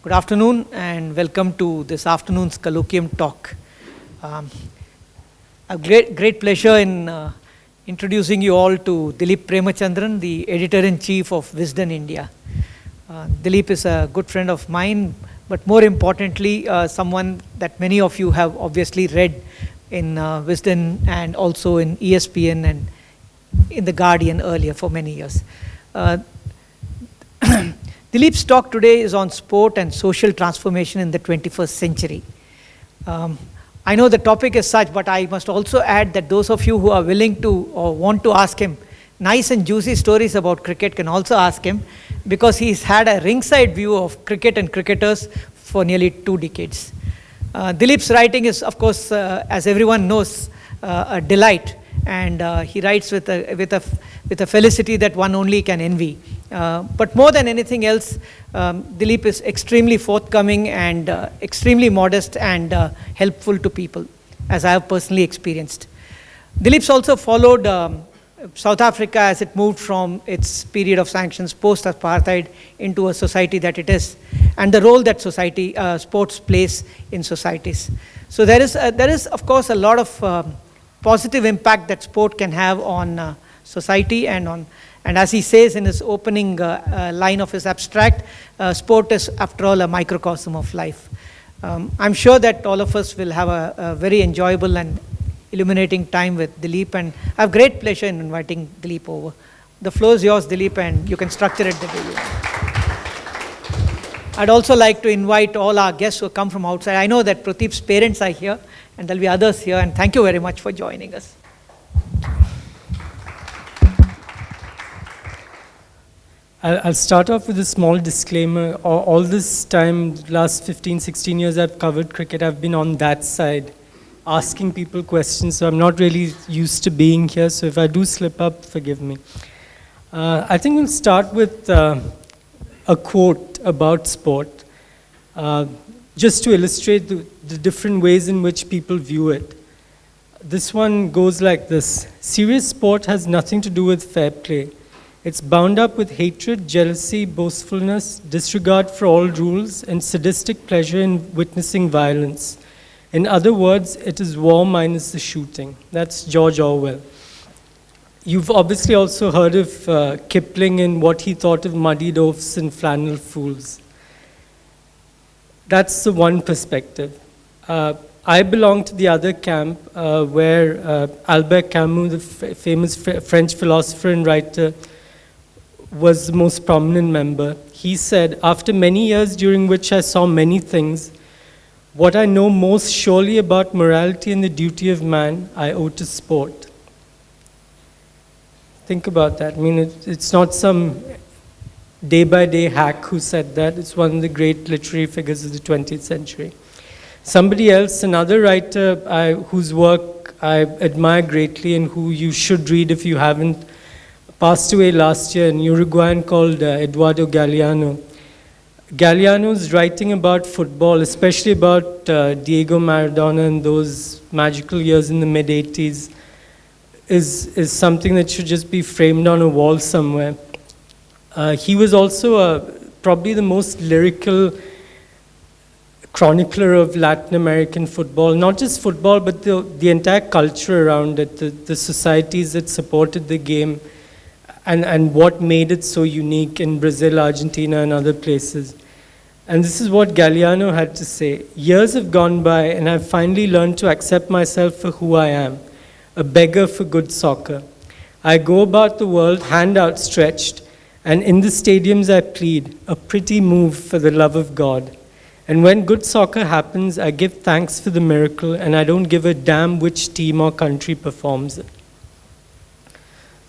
Good afternoon and welcome to this afternoon's Colloquium talk. A great pleasure in introducing you all to Dileep Premachandran, the Editor-in-Chief of Wisden India. Dileep is a good friend of mine, but more importantly, someone that many of you have obviously read in Wisden and also in ESPN and in The Guardian earlier for many years. Dileep's talk today is on sport and social transformation in the 21st century. I know the topic is such, but I must also add that those of you who are willing to or want to ask him nice and juicy stories about cricket can also ask him, because he's had a ringside view of cricket and cricketers for nearly 2 decades. Dileep's writing is, of course, as everyone knows, a delight, and he writes with a felicity that one only can envy. But more than anything else, Dileep is extremely forthcoming and extremely modest and helpful to people, as I have personally experienced. Dileep's also followed South Africa as it moved from its period of sanctions post-apartheid into a society that it is, and the role that sports plays in societies. So there is, of course, a lot of positive impact that sport can have on society and as he says in his opening line of his abstract, sport is, after all, a microcosm of life. I'm sure that all of us will have a very enjoyable and illuminating time with Dileep, and I have great pleasure in inviting Dileep over. The floor is yours, Dileep, and you can structure it the way you want. I'd also like to invite all our guests who come from outside. I know that Prateep's parents are here, and there'll be others here, and thank you very much for joining us. I'll start off with a small disclaimer. All this time, last 15, 16 years I've covered cricket, I've been on that side, asking people questions, so I'm not really used to being here, so if I do slip up, forgive me. I think we'll start with a quote about sport, just to illustrate the different ways in which people view it. This one goes like this: serious sport has nothing to do with fair play. It's bound up with hatred, jealousy, boastfulness, disregard for all rules, and sadistic pleasure in witnessing violence. In other words, it is war minus the shooting. That's George Orwell. You've obviously also heard of Kipling and what he thought of muddied oafs and flannel fools. That's the one perspective. I belong to the other camp where Albert Camus, the famous French philosopher and writer, was the most prominent member. He said, "After many years during which I saw many things, what I know most surely about morality and the duty of man, I owe to sport." Think about that. I mean, it's not some day-by-day hack who said that. It's one of the great literary figures of the 20th century. Somebody else, another writer whose work I admire greatly and who you should read if you haven't, passed away last year, an Uruguayan called Eduardo Galeano. Galliano's writing about football, especially about Diego Maradona and those magical years in the mid-80s, is something that should just be framed on a wall somewhere. He was also probably the most lyrical chronicler of Latin American football, not just football, but the entire culture around it, the societies that supported the game, and what made it so unique in Brazil, Argentina, and other places. And this is what Galliano had to say: "Years have gone by, and I've finally learned to accept myself for who I am, a beggar for good soccer. I go about the world, hand outstretched, and in the stadiums I plead, a pretty move for the love of God. And when good soccer happens, I give thanks for the miracle, and I don't give a damn which team or country performs it."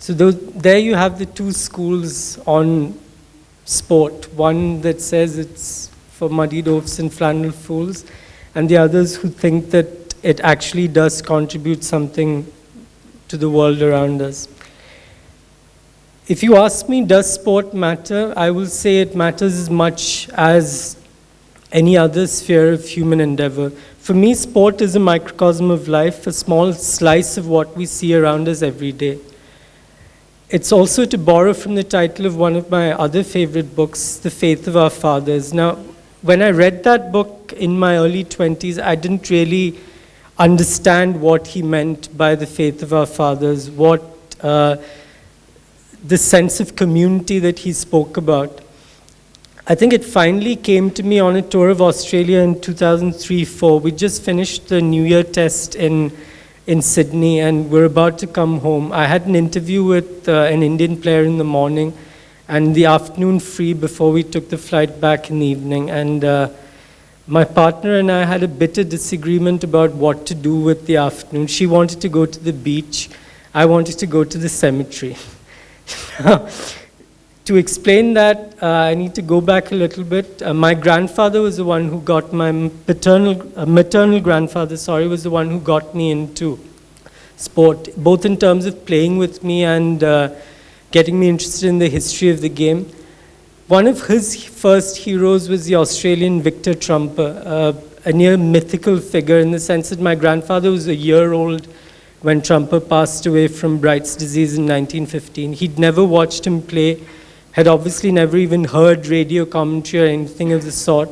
So there you have the two schools on sport. One that says it's for muddied oafs and flannel fools, and the others who think that it actually does contribute something to the world around us. If you ask me, does sport matter? I will say it matters as much as any other sphere of human endeavor. For me, sport is a microcosm of life, a small slice of what we see around us every day. It's also, to borrow from the title of one of my other favorite books, The Faith of Our Fathers. Now, when I read that book in my early 20s, I didn't really understand what he meant by the faith of our fathers, what the sense of community that he spoke about. I think it finally came to me on a tour of Australia in 2003-04. We just finished the New Year test in Sydney, and we're about to come home. I had an interview with an Indian player in the morning, and the afternoon free before we took the flight back in the evening. And my partner and I had a bitter disagreement about what to do with the afternoon. She wanted to go to the beach. I wanted to go to the cemetery. To explain that, I need to go back a little bit. My grandfather was the one who got my maternal grandfather, was the one who got me into sport, both in terms of playing with me and getting me interested in the history of the game. One of his first heroes was the Australian Victor Trumper, a near mythical figure in the sense that my grandfather was a year old when Trumper passed away from Bright's disease in 1915. He'd never watched him play, had obviously never even heard radio commentary or anything of the sort,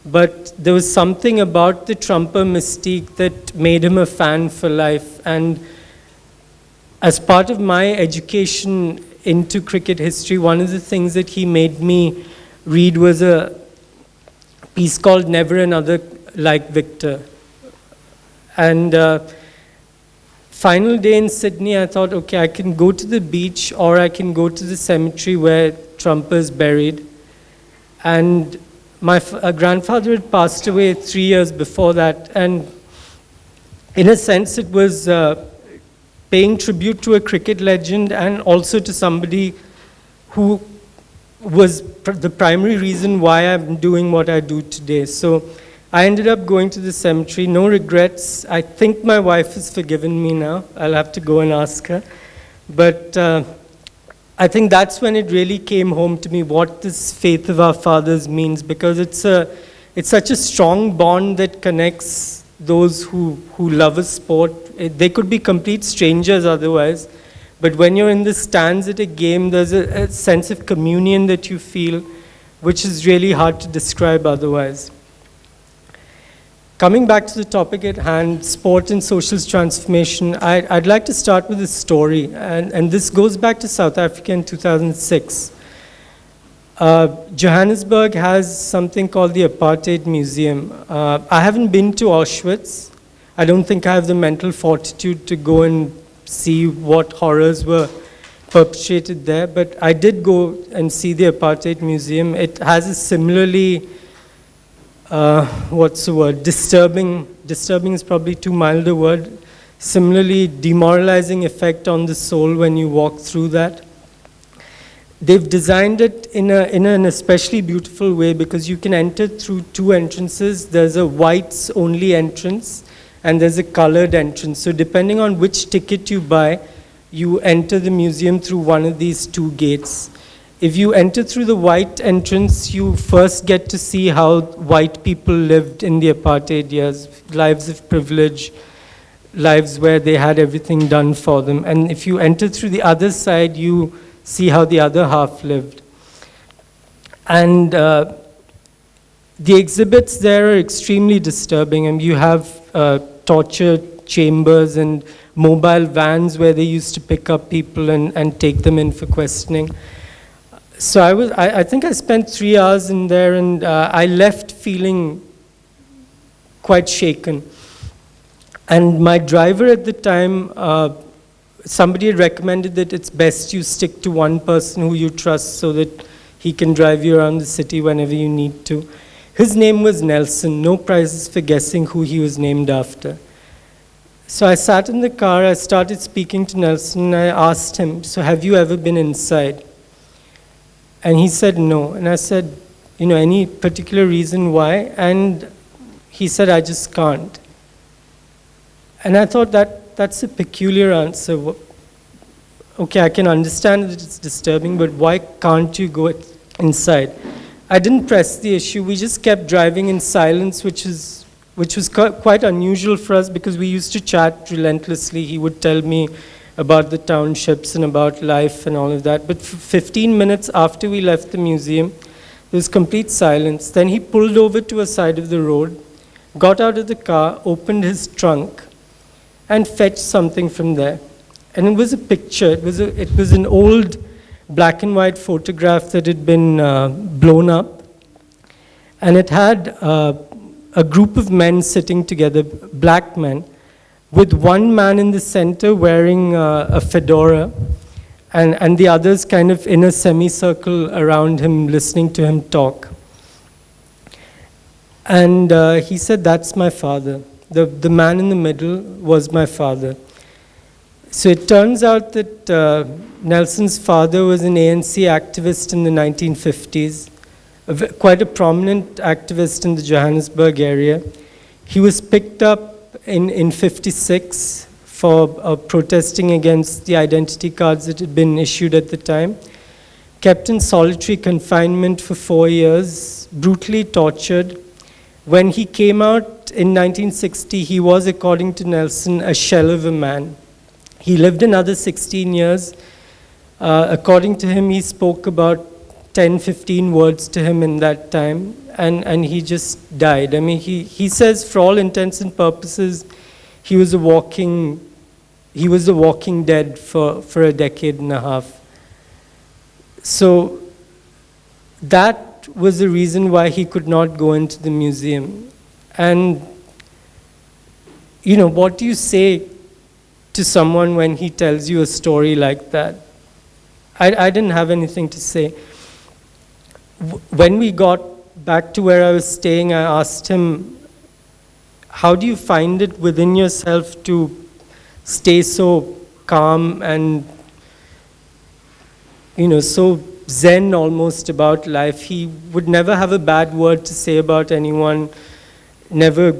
but there was something about the Trumper mystique that made him a fan for life. And as part of my education into cricket history, one of the things that he made me read was a piece called Never Another Like Victor. And final day in Sydney, I thought, okay, I can go to the beach or I can go to the cemetery where Trumper is buried. And my grandfather had passed away 3 years before that, and in a sense it was paying tribute to a cricket legend and also to somebody who was the primary reason why I'm doing what I do today. So I ended up going to the cemetery, no regrets. I think my wife has forgiven me now. I'll have to go and ask her. But I think that's when it really came home to me what this faith of our fathers means, because it's such a strong bond that connects those who love a sport. They could be complete strangers otherwise, but when you're in the stands at a game, there's a sense of communion that you feel, which is really hard to describe otherwise. Coming back to the topic at hand, sport and social transformation, I'd like to start with a story, and this goes back to South Africa in 2006. Johannesburg has something called the Apartheid Museum. I haven't been to Auschwitz. I don't think I have the mental fortitude to go and see what horrors were perpetrated there, but I did go and see the Apartheid Museum. It has a similarly disturbing is probably too mild a word, similarly demoralizing effect on the soul when you walk through that. They've designed it in an especially beautiful way because you can enter through two entrances. There's a whites only entrance and there's a colored entrance. So depending on which ticket you buy, you enter the museum through one of these two gates. If you enter through the white entrance, you first get to see how white people lived in the apartheid years, lives of privilege, lives where they had everything done for them. And if you enter through the other side, you see how the other half lived. And the exhibits there are extremely disturbing. And you have torture chambers and mobile vans where they used to pick up people and take them in for questioning. So I think I spent 3 hours in there, and I left feeling quite shaken. And my driver at the time, somebody had recommended that it's best you stick to one person who you trust so that he can drive you around the city whenever you need to. His name was Nelson. No prizes for guessing who he was named after. So I sat in the car, I started speaking to Nelson, and I asked him, so have you ever been inside? And he said no. And I said, any particular reason why? And he said, I just can't. And I thought that's a peculiar answer. Okay, I can understand that it's disturbing, but why can't you go inside? I didn't press the issue. We just kept driving in silence, which was quite unusual for us because we used to chat relentlessly. He would tell me about the townships and about life and all of that. But 15 minutes after we left the museum, There was complete silence. Then he pulled over to a side of the road, got out of the car, opened his trunk, and fetched something from there. And it was a picture. It was an old black and white photograph that had been blown up. And it had a group of men sitting together, black men, with one man in the center wearing a fedora, and the others kind of in a semicircle around him, listening to him talk. And he said, "That's my father." The man in the middle was my father. So it turns out that Nelson's father was an ANC activist in the 1950s, quite a prominent activist in the Johannesburg area. He was picked up in 56 for protesting against the identity cards that had been issued at the time, kept in solitary confinement for 4 years, brutally tortured. When he came out in 1960, he was, according to Nelson, a shell of a man. He lived another 16 years. According to him, he spoke about 10, 15 words to him in that time, and he just died. I mean, he says, for all intents and purposes, he was a walking dead for a decade and a half. So that was the reason why he could not go into the museum. And, you know, what do you say to someone when he tells you a story like that? I didn't have anything to say. When we got back to where I was staying, I asked him, how do you find it within yourself to stay so calm and, you know, so zen almost about life? He would never have a bad word to say about anyone, never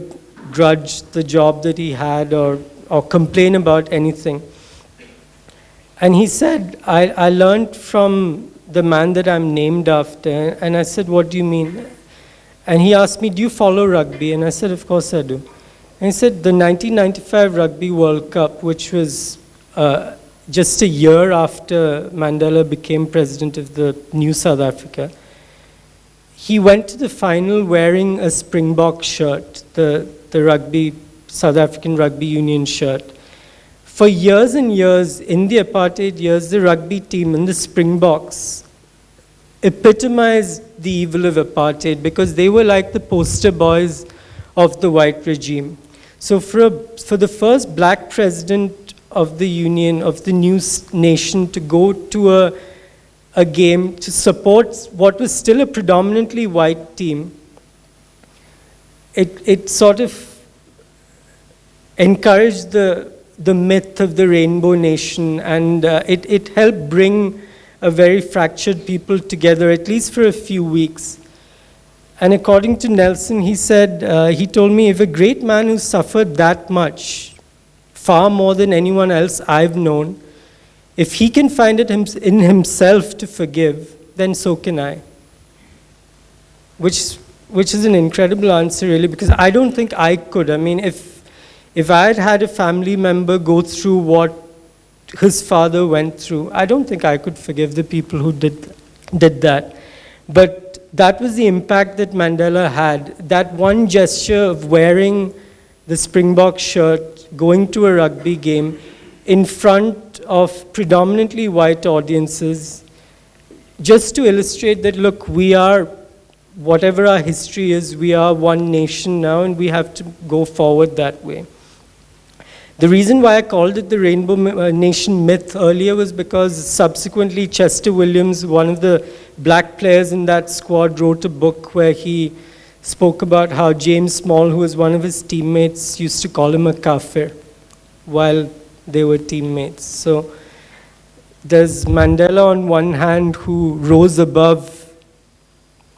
grudge the job that he had or complain about anything. And he said, I learned from the man that I'm named after. And I said, what do you mean? And he asked me, do you follow rugby? And I said, of course I do. And he said, the 1995 Rugby World Cup, which was just a year after Mandela became president of the new South Africa, he went to the final wearing a Springbok shirt, the South African Rugby Union shirt. For years and years, in the apartheid years, the rugby team and the Springboks epitomized the evil of apartheid because they were like the poster boys of the white regime. So for the first black president of the union, of the new nation, to go to a game to support what was still a predominantly white team, it sort of encouraged the myth of the rainbow nation, and it helped bring a very fractured people together, at least for a few weeks. And according to Nelson, he said, he told me, if a great man who suffered that much, far more than anyone else I've known, if he can find it in himself to forgive, then so can I. Which is an incredible answer, really, because I don't think I could. I mean, if I had had a family member go through what his father went through, I don't think I could forgive the people who did that. But that was the impact that Mandela had. That one gesture of wearing the Springbok shirt, going to a rugby game in front of predominantly white audiences, just to illustrate that, look, we are, whatever our history is, we are one nation now, and we have to go forward that way. The reason why I called it the Rainbow Nation myth earlier was because subsequently Chester Williams, one of the black players in that squad, wrote a book where he spoke about how James Small, who was one of his teammates, used to call him a kafir while they were teammates. So there's Mandela on one hand, who rose above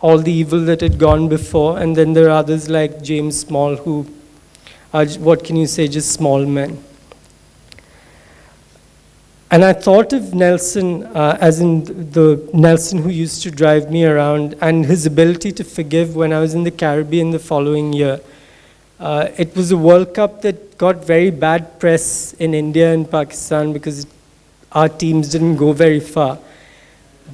all the evil that had gone before, and then there are others like James Small who are, what can you say, just small men. And I thought of Nelson as in the Nelson who used to drive me around, and his ability to forgive when I was in the Caribbean the following year. It was a World Cup that got very bad press in India and Pakistan because our teams didn't go very far.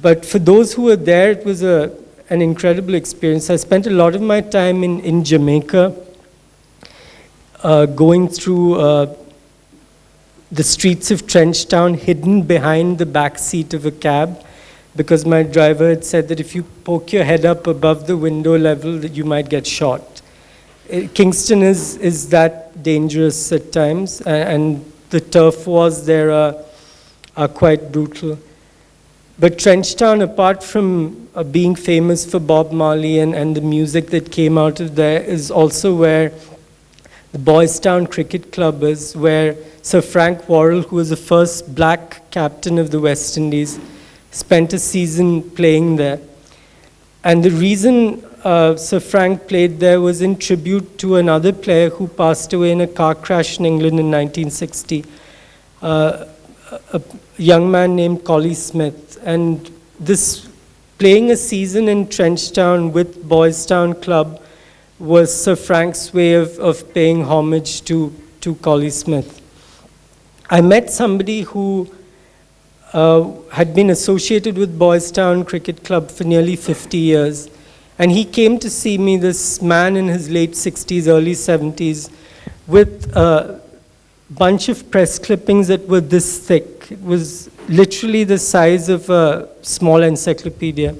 But for those who were there, it was an an incredible experience. I spent a lot of my time in Jamaica, going through the streets of Trenchtown, hidden behind the back seat of a cab, because my driver had said that if you poke your head up above the window level, that you might get shot. Kingston is that dangerous at times, and the turf wars there are quite brutal. But Trenchtown, apart from being famous for Bob Marley and the music that came out of there, is also where the Boys Town Cricket Club is, where Sir Frank Worrell, who was the first black captain of the West Indies, spent a season playing there. And the reason Sir Frank played there was in tribute to another player who passed away in a car crash in England in 1960, a young man named Collie Smith. And this playing a season in Trenchtown with Boys Town Club was Sir Frank's way of paying homage to Collie Smith. I met somebody who had been associated with Boys Town Cricket Club for nearly 50 years. And he came to see me, this man in his late 60s, early 70s, with a bunch of press clippings that were this thick. It was literally the size of a small encyclopedia.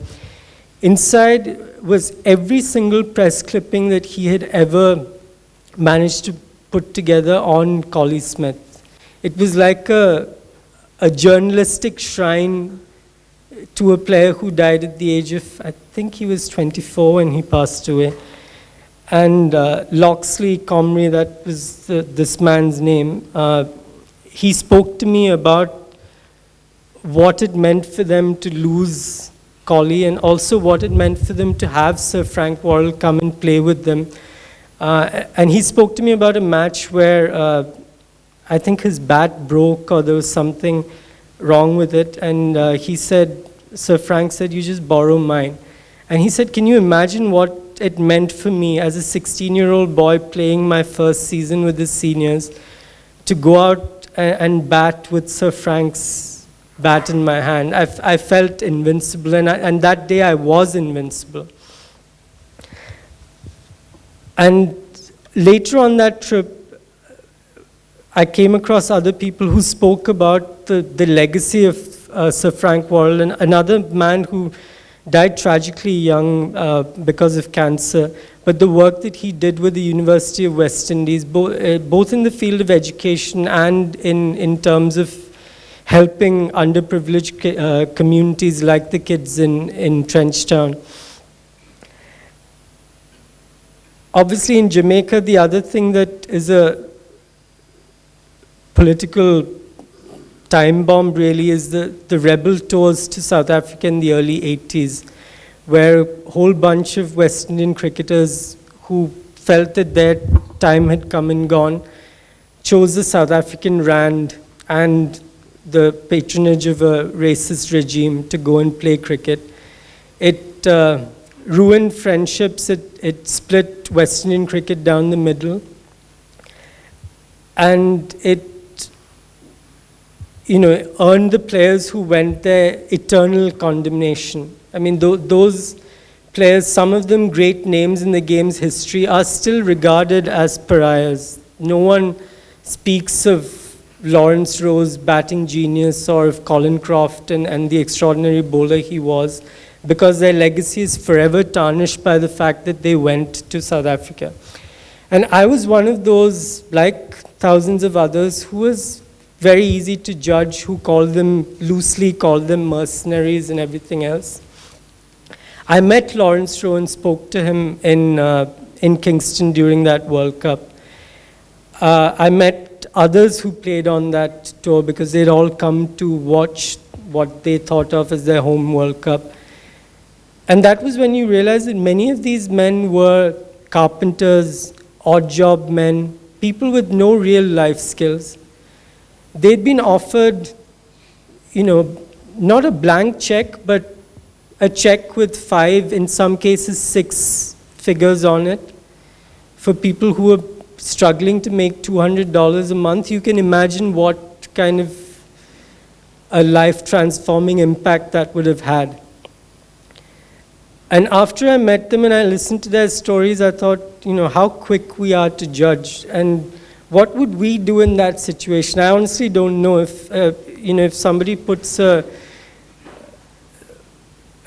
Inside was every single press clipping that he had ever managed to put together on Collie Smith. It was like a journalistic shrine to a player who died at the age of, I think he was 24 when he passed away. And Loxley Comrie, that was this man's name, he spoke to me about what it meant for them to lose Collie, and also what it meant for them to have Sir Frank Worrell come and play with them. And he spoke to me about a match where I think his bat broke or there was something wrong with it, and he said, Sir Frank said, you just borrow mine. And he said, can you imagine what it meant for me as a 16-year-old boy playing my first season with the seniors to go out and bat with Sir Frank's bat in my hand. I felt invincible, and that day I was invincible. And later on that trip, I came across other people who spoke about the legacy of Sir Frank Worrell, and another man who died tragically young because of cancer, but the work that he did with the University of West Indies, both in the field of education and in terms of helping underprivileged communities like the kids in Trenchtown. Obviously in Jamaica, the other thing that is a political time bomb really is the rebel tours to South Africa in the early 80s, where a whole bunch of West Indian cricketers who felt that their time had come and gone chose the South African Rand and the patronage of a racist regime to go and play cricket. It ruined friendships, it split West Indian cricket down the middle, and it earned the players who went there eternal condemnation. I mean, those players, some of them great names in the game's history, are still regarded as pariahs. No one speaks of Lawrence Rowe's batting genius or of Colin Croft and the extraordinary bowler he was, because their legacy is forever tarnished by the fact that they went to South Africa. And I was one of those, like thousands of others, who was very easy to judge, who loosely called them mercenaries and everything else. I met Lawrence Rowe and spoke to him in Kingston during that World Cup. I met others who played on that tour because they'd all come to watch what they thought of as their home World Cup. And that was when you realize that many of these men were carpenters, odd job men, people with no real life skills. They'd been offered, not a blank check, but a check with 5, in some cases 6 figures on it. For people who are struggling to make $200 a month, you can imagine what kind of a life-transforming impact that would have had. And after I met them and I listened to their stories, I thought, how quick we are to judge. And what would we do in that situation? I honestly don't know if somebody puts an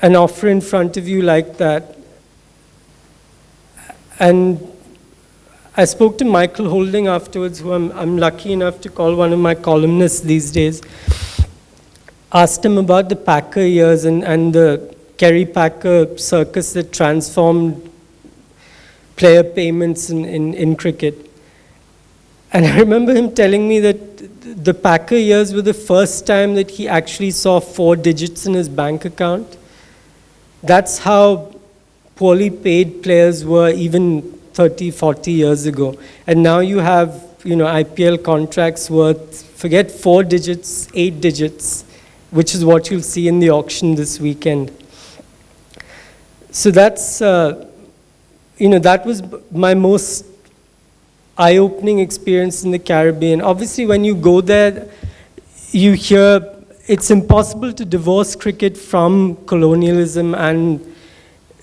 offer in front of you like that. And I spoke to Michael Holding afterwards, who I'm lucky enough to call one of my columnists these days. Asked him about the Packer years and the Kerry Packer circus that transformed player payments in cricket. And I remember him telling me that the Packer years were the first time that he actually saw 4 digits in his bank account. That's how poorly paid players were even 30, 40 years ago. And now you have, IPL contracts worth, forget 4 digits, 8 digits, which is what you'll see in the auction this weekend. So that's, that was my most eye-opening experience in the Caribbean. Obviously, when you go there, you hear it's impossible to divorce cricket from colonialism, and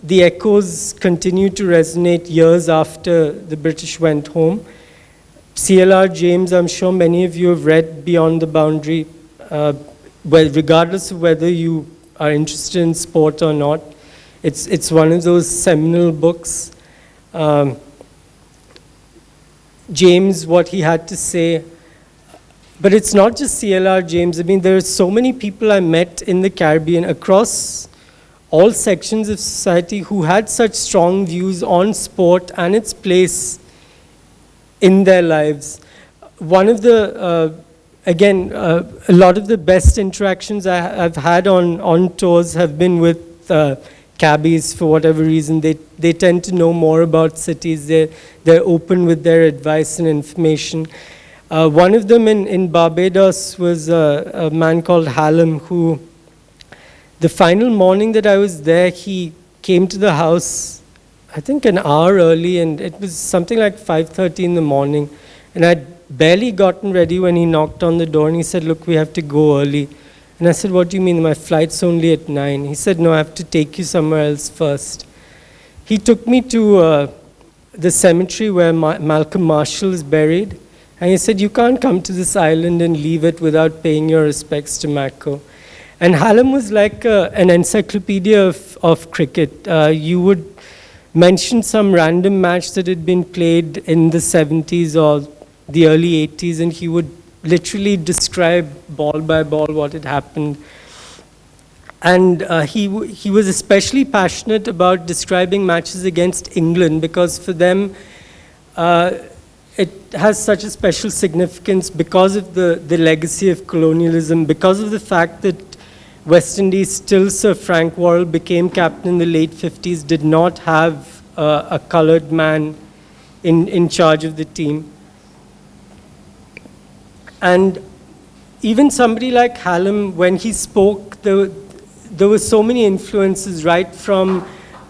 the echoes continue to resonate years after the British went home. C.L.R. James, I'm sure many of you have read Beyond the Boundary, regardless of whether you are interested in sport or not. It's one of those seminal books. James, what he had to say. But it's not just C.L.R. James. I mean, there are so many people I met in the Caribbean across all sections of society who had such strong views on sport and its place in their lives. One of the, a lot of the best interactions I've had on tours have been with cabbies. For whatever reason. They tend to know more about cities. They're open with their advice and information. One of them in Barbados was a man called Hallam, who the final morning that I was there, he came to the house, I think an hour early, and it was something like 5:30 in the morning. And I'd barely gotten ready when he knocked on the door, and he said, "Look, we have to go early." And I said, "What do you mean? My flight's only at 9. He said, "No, I have to take you somewhere else first." He took me to the cemetery where Malcolm Marshall is buried. And he said, "You can't come to this island and leave it without paying your respects to Mako." And Hallam was like an encyclopedia of cricket. You would mention some random match that had been played in the 70s or the early 80s, and he would literally describe ball by ball what had happened. And he was especially passionate about describing matches against England, because for them it has such a special significance because of the legacy of colonialism, because of the fact that West Indies, till Sir Frank Worrell became captain in the late 50s, did not have a colored man in charge of the team. And even somebody like Hallam, when he spoke, there were so many influences, right from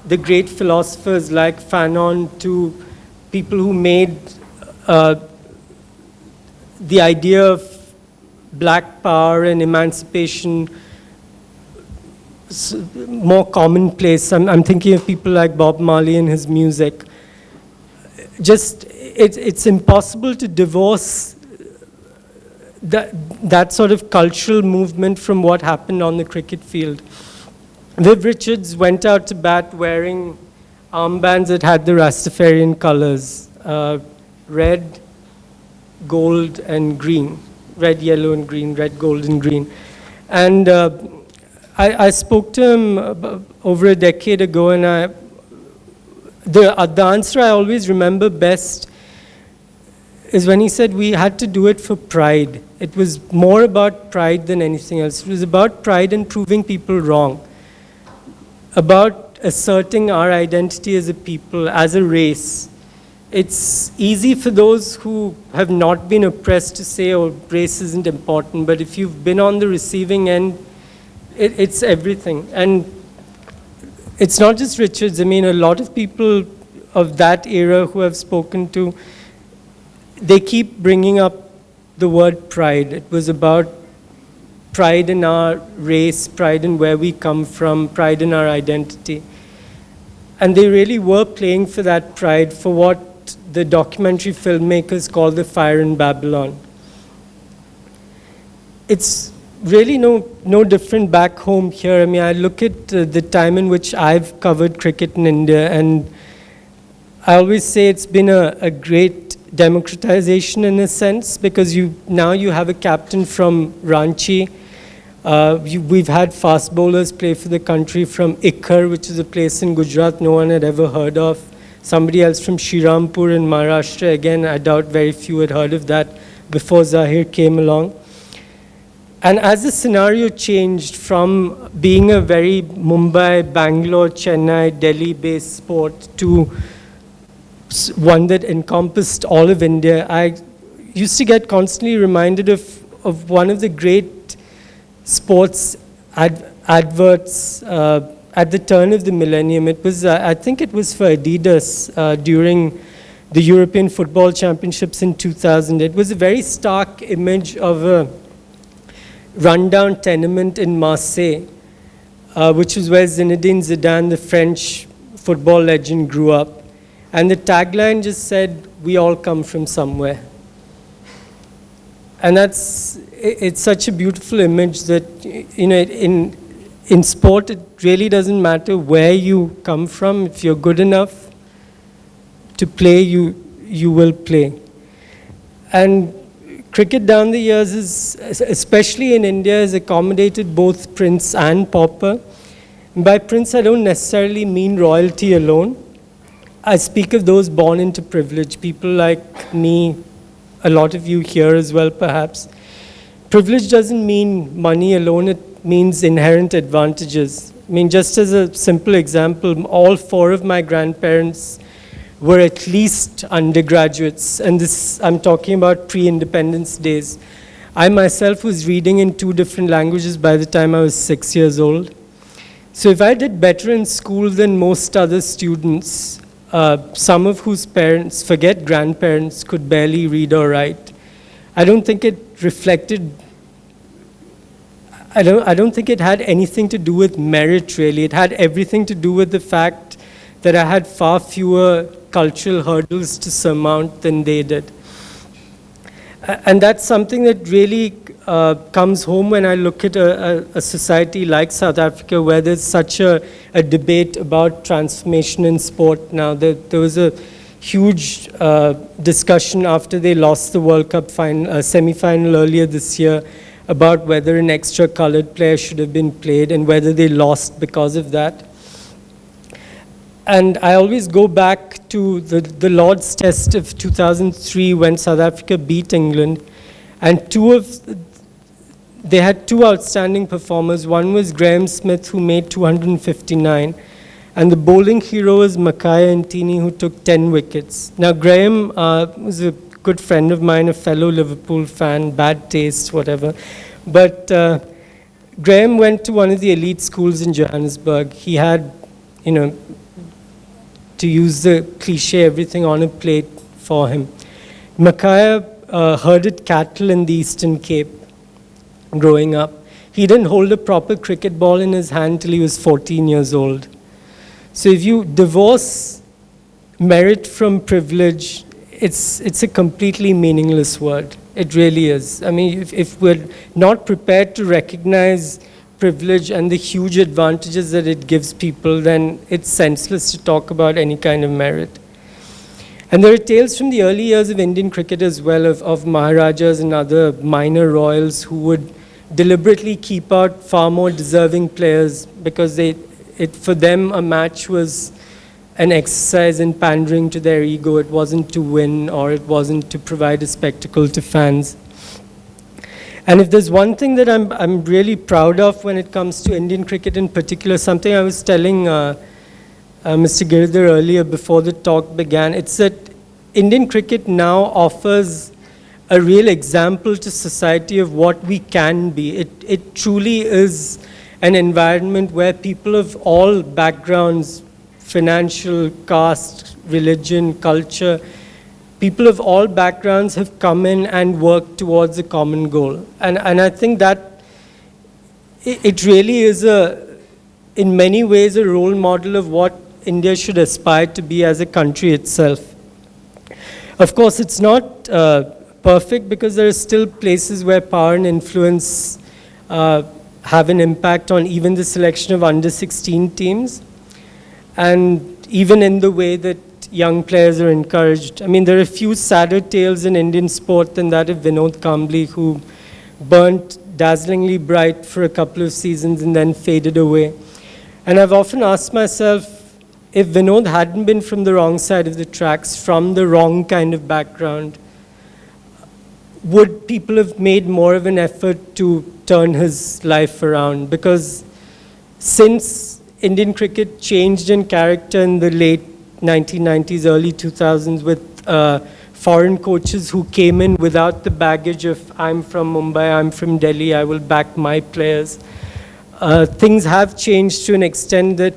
the great philosophers like Fanon to people who made the idea of black power and emancipation more commonplace. I'm thinking of people like Bob Marley and his music. Just, it's impossible to divorce that sort of cultural movement from what happened on the cricket field. Viv Richards went out to bat wearing armbands that had the Rastafarian colors, red, gold, and green. Red, yellow, and green, red, gold, and green. And I spoke to him over a decade ago, and the answer I always remember best is when he said we had to do it for pride. It was more about pride than anything else. It was about pride in proving people wrong, about asserting our identity as a people, as a race. It's easy for those who have not been oppressed to say, oh, race isn't important, but if you've been on the receiving end, it's everything. And it's not just Richards. I mean, a lot of people of that era who I've spoken to, they keep bringing up the word pride. It was about pride in our race, pride in where we come from, pride in our identity. And they really were playing for that pride, for what the documentary filmmakers call the fire in Babylon. It's really no different back home here. I mean, I look at the time in which I've covered cricket in India, and I always say it's been a great democratization in a sense, because now you have a captain from Ranchi. We've had fast bowlers play for the country from Ikar, which is a place in Gujarat no one had ever heard of. Somebody else from Shirampur in Maharashtra. Again, I doubt very few had heard of that before Zahir came along. And as the scenario changed from being a very Mumbai, Bangalore, Chennai, Delhi-based sport to one that encompassed all of India, I used to get constantly reminded of one of the great sports adverts at the turn of the millennium. It was, I think it was for Adidas during the European Football Championships in 2000. It was a very stark image of a rundown tenement in Marseille, which is where Zinedine Zidane, the French football legend, grew up. And the tagline just said, "We all come from somewhere." And it's such a beautiful image that, in sport, it really doesn't matter where you come from. If you're good enough to play, you will play. And cricket down the years, especially in India, has accommodated both prince and pauper. And by prince, I don't necessarily mean royalty alone. I speak of those born into privilege, people like me, a lot of you here as well, perhaps. Privilege doesn't mean money alone, it means inherent advantages. I mean, just as a simple example, all four of my grandparents were at least undergraduates, and this, I'm talking about pre-independence days. I myself was reading in 2 different languages by the time I was 6 years old. So if I did better in school than most other students, some of whose parents, forget grandparents, could barely read or write, I don't think it reflected, I don't think it had anything to do with merit, really. It had everything to do with the fact that I had far fewer cultural hurdles to surmount than they did. And that's something that really comes home when I look at a society like South Africa, where there's such a debate about transformation in sport now. There was a huge discussion after they lost the World Cup semi-final earlier this year about whether an extra colored player should have been played and whether they lost because of that. And I always go back to the Lord's Test of 2003 when South Africa beat England, and they had 2 outstanding performers. One was Graham Smith, who made 259, and the bowling hero was Makaya Ntini, who took 10 wickets. Now, Graham was a good friend of mine, a fellow Liverpool fan, bad taste, whatever. But Graham went to one of the elite schools in Johannesburg. He had, to use the cliche, everything on a plate for him. Makaya herded cattle in the Eastern Cape growing up. He didn't hold a proper cricket ball in his hand till he was 14 years old. So if you divorce merit from privilege, it's a completely meaningless word. It really is. I mean, if we're not prepared to recognize privilege and the huge advantages that it gives people, then it's senseless to talk about any kind of merit. And there are tales from the early years of Indian cricket as well, of Maharajas and other minor royals who would deliberately keep out far more deserving players because for them a match was an exercise in pandering to their ego. It wasn't to win, or it wasn't to provide a spectacle to fans. And if there's one thing that I'm really proud of when it comes to Indian cricket in particular, something I was telling Mr. Girdhar earlier before the talk began, it's that Indian cricket now offers a real example to society of what we can be. It truly is an environment where people of all backgrounds, financial, caste, religion, culture, people of all backgrounds have come in and worked towards a common goal. And I think that it really is in many ways, a role model of what India should aspire to be as a country itself. Of course, it's not perfect because there are still places where power and influence have an impact on even the selection of under 16 teams, and even in the way that young players are encouraged. I mean, there are a few sadder tales in Indian sport than that of Vinod Kambli, who burnt dazzlingly bright for a couple of seasons and then faded away. And I've often asked myself, if Vinod hadn't been from the wrong side of the tracks, from the wrong kind of background, would people have made more of an effort to turn his life around? Because since Indian cricket changed in character in the late 1990s, early 2000s, with foreign coaches who came in without the baggage of, I'm from Mumbai, I'm from Delhi, I will back my players. Things have changed to an extent that,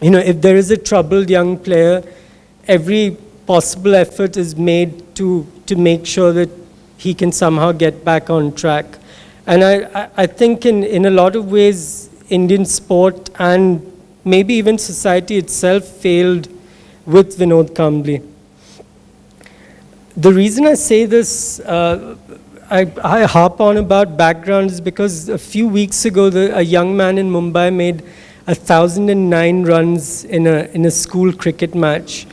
if there is a troubled young player, every possible effort is made to make sure that he can somehow get back on track. And I think in a lot of ways, Indian sport and maybe even society itself failed with Vinod Kambli. The reason I say this, I harp on about background, is because a few weeks ago, a young man in Mumbai made 1,009 runs in a school cricket match.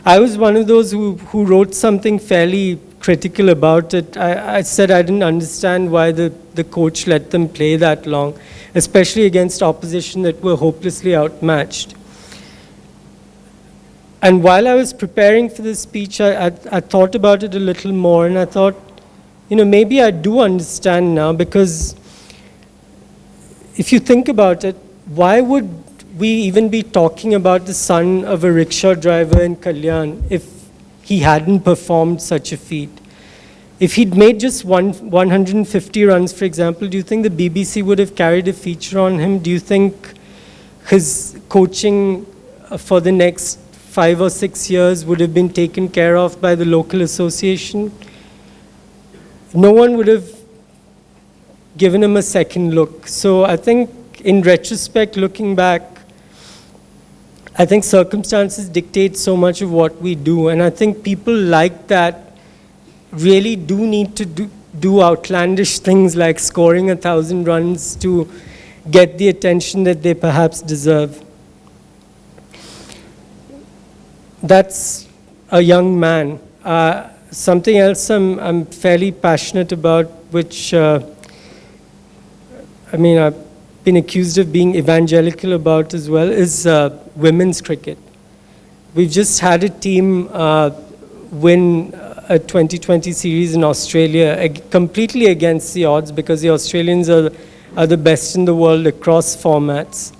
I was one of those who wrote something fairly critical about it. I said I didn't understand why the coach let them play that long, especially against opposition that were hopelessly outmatched. And while I was preparing for this speech, I thought about it a little more, and I thought, maybe I do understand now, because if you think about it, why would we even be talking about the son of a rickshaw driver in Kalyan if he hadn't performed such a feat? If he'd made just 150 runs, for example, do you think the BBC would have carried a feature on him? Do you think his coaching for the next 5 or 6 years would have been taken care of by the local association? No one would have given him a second look. So I think in retrospect, looking back, I think circumstances dictate so much of what we do. And I think people like that really do need to do outlandish things like scoring 1,000 runs to get the attention that they perhaps deserve. That's a young man. Something else I'm fairly passionate about, which, I've been accused of being evangelical about as well, is women's cricket. We've just had a team win a 2020 series in Australia, completely against the odds, because the Australians are the best in the world across formats.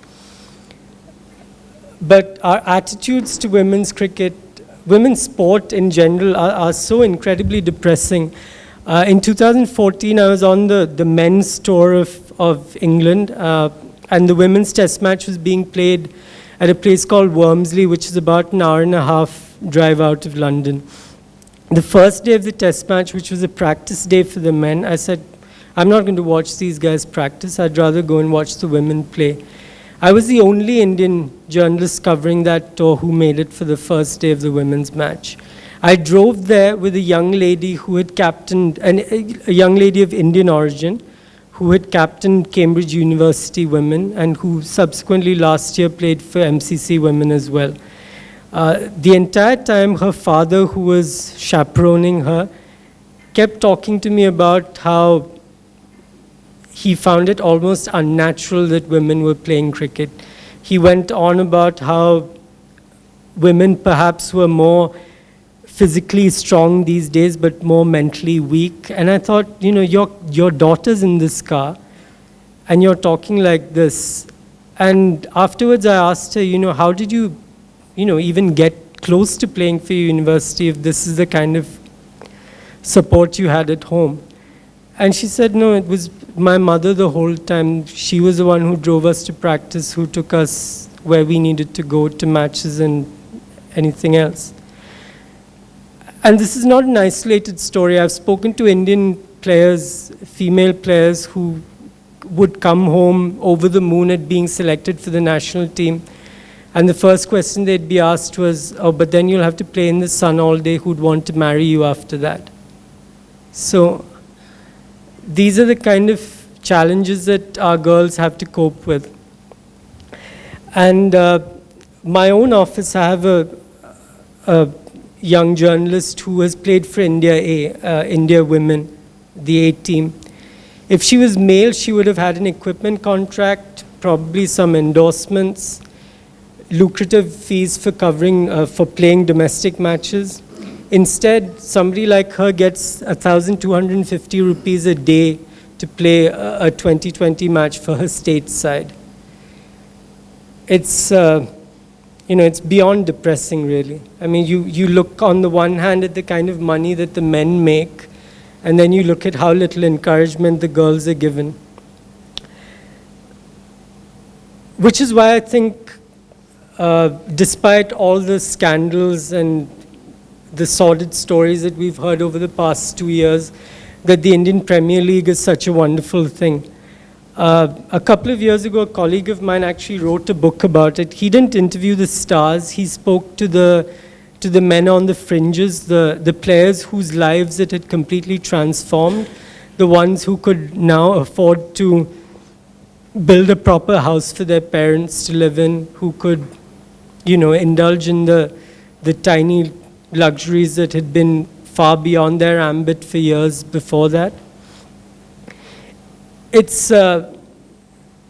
But our attitudes to women's cricket, women's sport in general, are so incredibly depressing. In 2014, I was on the men's tour of England, and the women's test match was being played at a place called Wormsley, which is about an hour and a half drive out of London. The first day of the test match, which was a practice day for the men, I said, I'm not going to watch these guys practice. I'd rather go and watch the women play. I was the only Indian journalist covering that tour who made it for the first day of the women's match. I drove there with a young lady who had captained, a young lady of Indian origin, who had captained Cambridge University women and who subsequently last year played for MCC women as well. The entire time, her father, who was chaperoning her, kept talking to me about how he found it almost unnatural that women were playing cricket. He went on about how women perhaps were more physically strong these days, but more mentally weak. And I thought, your daughter's in this car, and you're talking like this. And afterwards I asked her, how did you, even get close to playing for your university if this is the kind of support you had at home? And she said, no, it was my mother the whole time. She was the one who drove us to practice, who took us where we needed to go to matches and anything else. And this is not an isolated story. I've spoken to Indian players, female players, who would come home over the moon at being selected for the national team. And the first question they'd be asked was, oh, but then you'll have to play in the sun all day, who'd want to marry you after that? So these are the kind of challenges that our girls have to cope with. And my own office, I have a young journalist who has played for India A, India Women, the A team. If she was male, she would have had an equipment contract, probably some endorsements, lucrative fees for covering, for playing domestic matches. Instead, somebody like her gets 1,250 rupees a day to play a 2020 match for her state side. It's, it's beyond depressing, really. I mean, you look on the one hand at the kind of money that the men make, and then you look at how little encouragement the girls are given. Which is why I think, despite all the scandals and the sordid stories that we've heard over the past 2 years, that the Indian Premier League is such a wonderful thing. A couple of years ago, a colleague of mine actually wrote a book about it. He didn't interview the stars. He spoke to the men on the fringes, the players whose lives it had completely transformed, the ones who could now afford to build a proper house for their parents to live in, who could, indulge in the tiny luxuries that had been far beyond their ambit for years before that. It's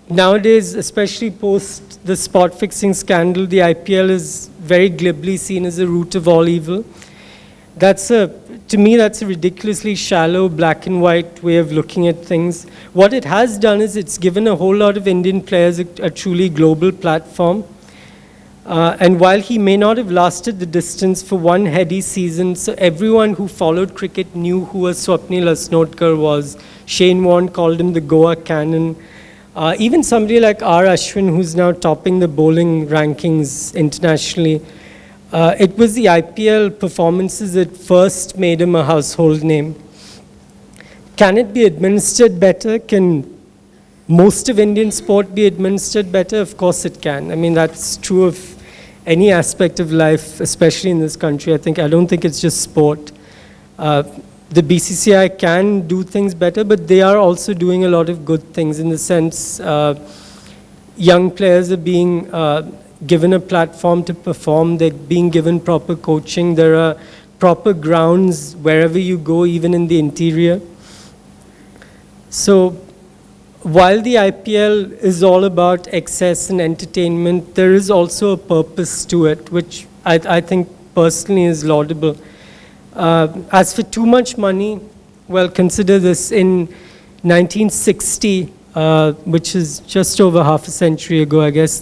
nowadays, especially post the spot fixing scandal, the IPL is very glibly seen as the root of all evil. To me, that's a ridiculously shallow, black and white way of looking at things. What it has done is it's given a whole lot of Indian players a truly global platform. And while he may not have lasted the distance for one heady season, so everyone who followed cricket knew who a Swapnil Asnotkar was. Shane Warne called him the Goa Cannon. Even somebody like R. Ashwin, who's now topping the bowling rankings internationally, it was the IPL performances that first made him a household name. Can it be administered better? Can most of Indian sport be administered better? Of course it can. I mean, that's true of any aspect of life, especially in this country. I don't think it's just sport. The BCCI can do things better, but they are also doing a lot of good things in the sense young players are being given a platform to perform. They're being given proper coaching. There are proper grounds wherever you go, even in the interior. So while the IPL is all about excess and entertainment, there is also a purpose to it, which I think personally is laudable. As for too much money, well, consider this. In 1960, which is just over half a century ago, I guess,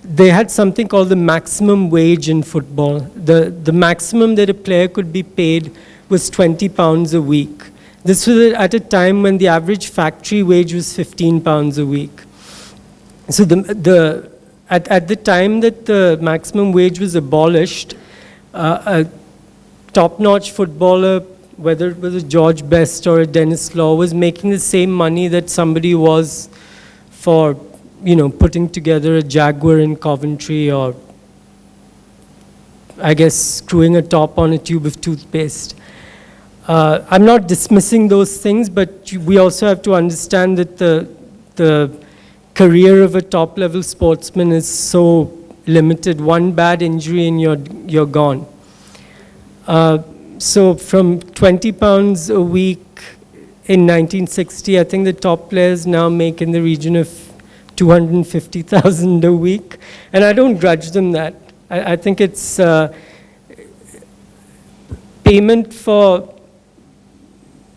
they had something called the maximum wage in football. The maximum that a player could be paid was £20 a week. This was at a time when the average factory wage was £15 a week. So at the time that the maximum wage was abolished, a top-notch footballer, whether it was a George Best or a Dennis Law, was making the same money that somebody was for, putting together a Jaguar in Coventry, or I guess screwing a top on a tube of toothpaste. I'm not dismissing those things, but we also have to understand that the career of a top-level sportsman is so limited. One bad injury and you're gone. So from £20 a week in 1960, I think the top players now make in the region of 250,000 a week, and I don't grudge them that. I think it's payment for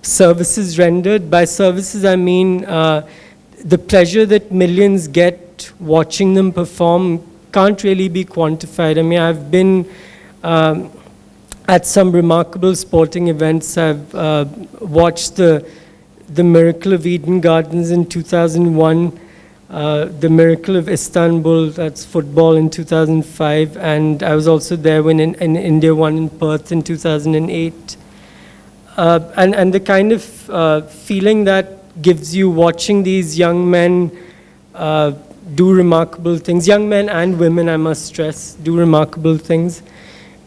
services rendered. By services, I mean the pleasure that millions get watching them perform can't really be quantified. I mean, I've been at some remarkable sporting events. I've watched the Miracle of Eden Gardens in 2001, the Miracle of Istanbul, that's football, in 2005, and I was also there when India won in Perth in 2008. And the kind of feeling that gives you watching these young men do remarkable things. Young men and women, I must stress, do remarkable things,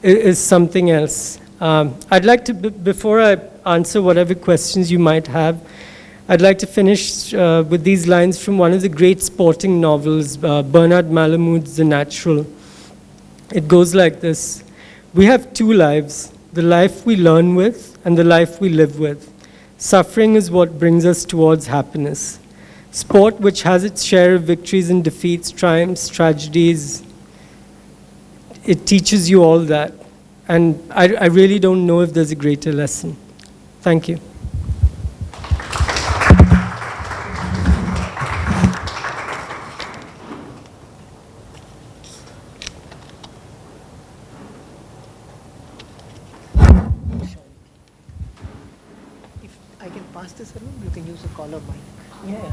is something else. I'd like to, before I answer whatever questions you might have, I'd like to finish with these lines from one of the great sporting novels, Bernard Malamud's The Natural. It goes like this: we have two lives, the life we learn with and the life we live with. Suffering is what brings us towards happiness. Sport, which has its share of victories and defeats, triumphs, tragedies, it teaches you all that. And I really don't know if there's a greater lesson. Thank you. If I can pass this around, you can use a collar mic. Yeah.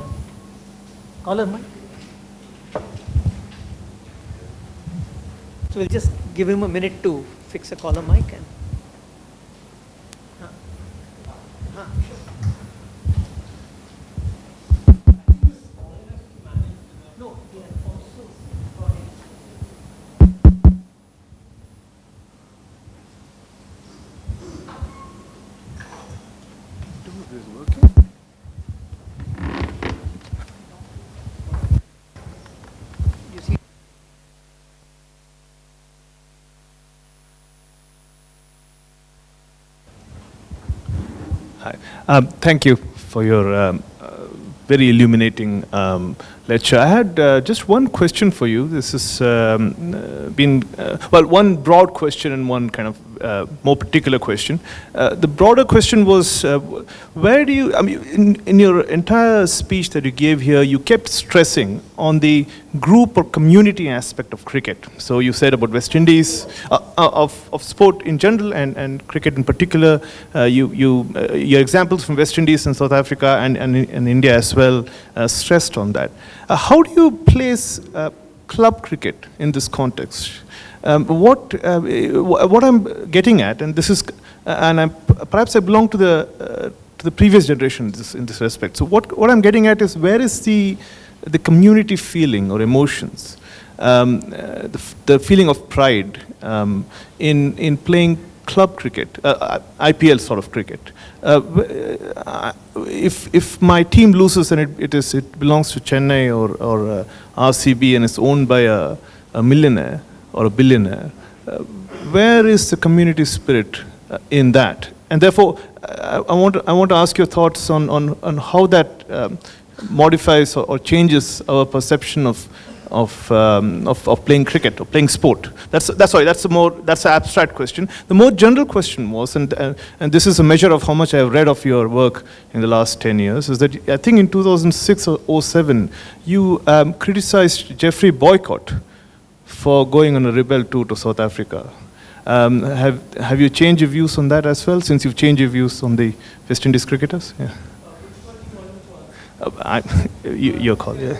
Collar mic. So we'll just give him a minute to fix a collar mic and. No, they are also recording. Is this working? You see. Hi. Thank you for your very illuminating lecture. I had just one question for you. This has been, well, one broad question and one kind of more particular question. The broader question was, where do you, I mean, in your entire speech that you gave here, you kept stressing on the group or community aspect of cricket. So you said about West Indies, of sport in general and cricket in particular. Your examples from West Indies and South Africa and India as well stressed on that. How do you place club cricket in this context? What I'm getting at, and this is, perhaps I belong to the previous generation in this respect. So what I'm getting at is, where is the community feeling or emotions, the feeling of pride in playing club cricket, IPL sort of cricket? If my team loses and it belongs to Chennai or RCB and it's owned by a millionaire or a billionaire, where is the community spirit in that? And therefore, I want to ask your thoughts on how that modifies or changes our perception of playing cricket or playing sport. That's the abstract question. The more general question was, and this is a measure of how much I have read of your work in the last 10 years, is that I think in 2006 or 07 you criticized Jeffrey Boycott for going on a rebel tour to South Africa. Have you changed your views on that as well, since you've changed your views on the West Indies cricketers? Yeah. Your call. Yeah.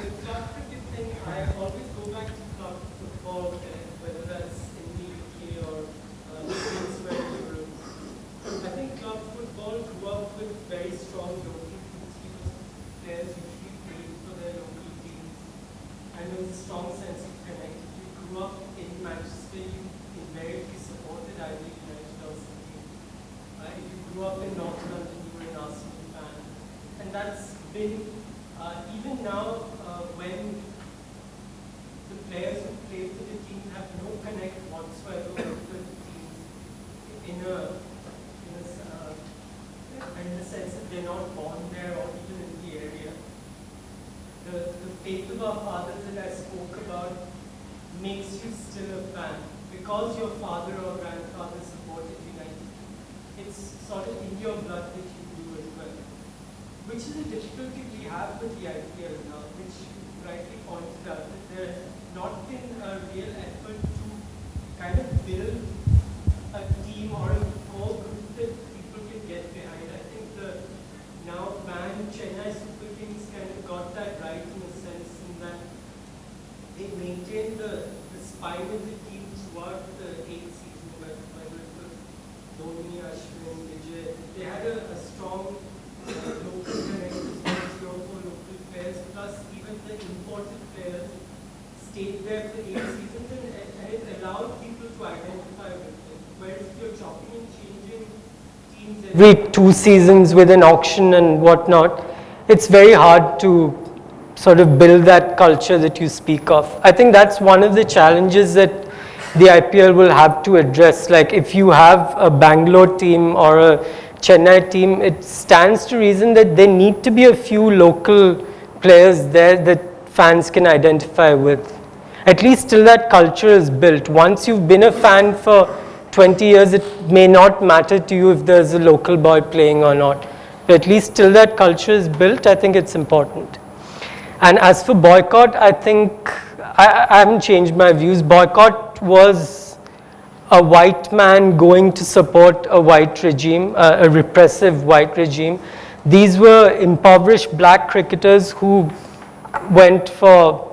Even now, when the players who play for the team have no connect whatsoever with the teams, in a sense that they're not born there or even in the area. The faith of our fathers that I spoke about makes you still a fan. Because your father or grandfather supported United, it's sort of in your blood that you do as well. Which is a difficulty we have with the IPL now, which you rightly pointed out, that there has not been a real effort to kind of build a team or a core group that people can get behind. I think the now banned Chennai Super Kings kind of got that right in a sense, in that they maintained the spine of the team throughout the 8th season, whether it was Dhoni, Ashwin, Vijay. They had a strong local connections, local players, plus even the imported players every 2 seasons with an auction and whatnot, it's very hard to sort of build that culture that you speak of. I think that's one of the challenges that the IPL will have to address. Like if you have a Bangalore team or a Chennai team, it stands to reason that there need to be a few local players there that fans can identify with. At least till that culture is built. Once you've been a fan for 20 years, it may not matter to you if there's a local boy playing or not. But at least till that culture is built, I think it's important. And as for boycott, I think I haven't changed my views. Boycott was a white man going to support a white regime, a repressive white regime. These were impoverished black cricketers who went for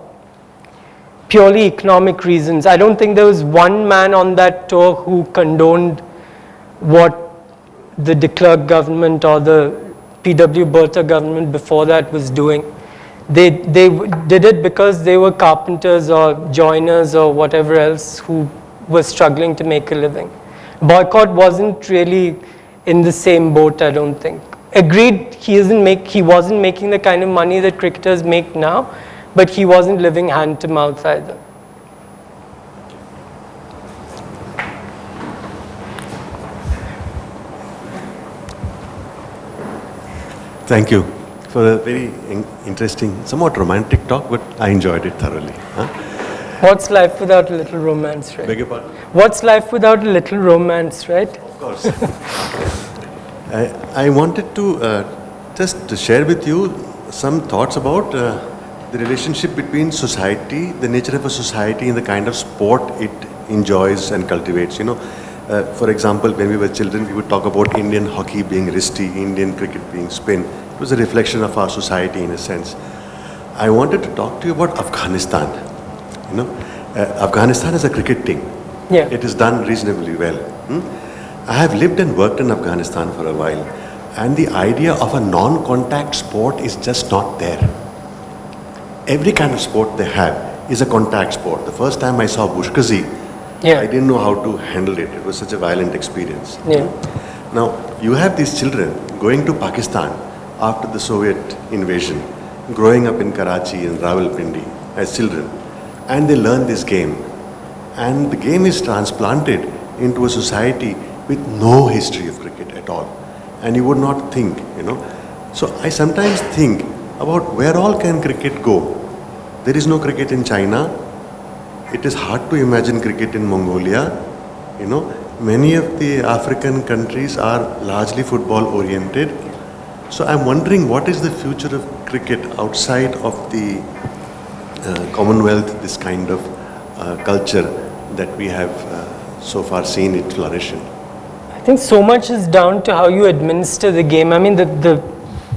purely economic reasons. I don't think there was one man on that tour who condoned what the de Klerk government or the P.W. Botha government before that was doing. They did it because they were carpenters or joiners or whatever else who were struggling to make a living. Boycott wasn't really in the same boat, I don't think. Agreed, he wasn't making the kind of money that cricketers make now, but he wasn't living hand to mouth either. Thank you for a very interesting, somewhat romantic talk, but I enjoyed it thoroughly. Huh? What's life without a little romance, right? Beg your pardon? What's life without a little romance, right? Of course. I wanted to just to share with you some thoughts about the relationship between society, the nature of a society, and the kind of sport it enjoys and cultivates. You know, for example, when we were children, we would talk about Indian hockey being wristy, Indian cricket being spin. It was a reflection of our society in a sense. I wanted to talk to you about Afghanistan. You know, Afghanistan is a cricket team. Yeah. It is done reasonably well. I have lived and worked in Afghanistan for a while, and the idea of a non-contact sport is just not there. Every kind of sport they have is a contact sport. The first time I saw Bushkazi, I didn't know how to handle it. It was such a violent experience. Yeah. Now, you have these children going to Pakistan after the Soviet invasion, growing up in Karachi and Rawalpindi as children, and they learn this game. And the game is transplanted into a society with no history of cricket at all. And you would not think, you know. So I sometimes think about where all can cricket go. There is no cricket in China. It is hard to imagine cricket in Mongolia. You know, many of the African countries are largely football oriented. So I'm wondering what is the future of cricket outside of the Commonwealth, this kind of culture that we have so far seen it flourish in. I think so much is down to how you administer the game. I mean, the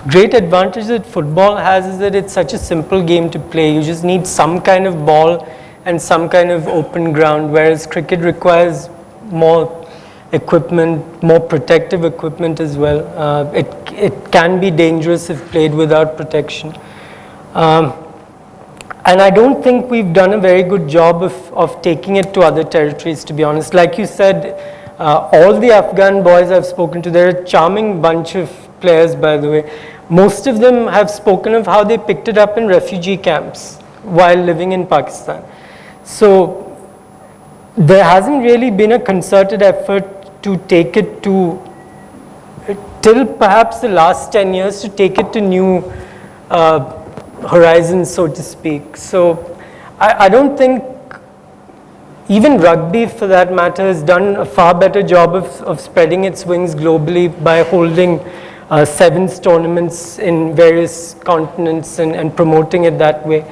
great advantage that football has is that it's such a simple game to play. You just need some kind of ball and some kind of open ground, whereas cricket requires more equipment, more protective equipment as well. It can be dangerous if played without protection. And I don't think we've done a very good job of taking it to other territories, to be honest. Like you said, all the Afghan boys I've spoken to, they're a charming bunch of players, by the way. Most of them have spoken of how they picked it up in refugee camps while living in Pakistan. So there hasn't really been a concerted effort to take it to, till perhaps the last 10 years, to take it to new horizons, so to speak. So I don't think, even rugby for that matter, has done a far better job of spreading its wings globally by holding sevens tournaments in various continents and promoting it that way.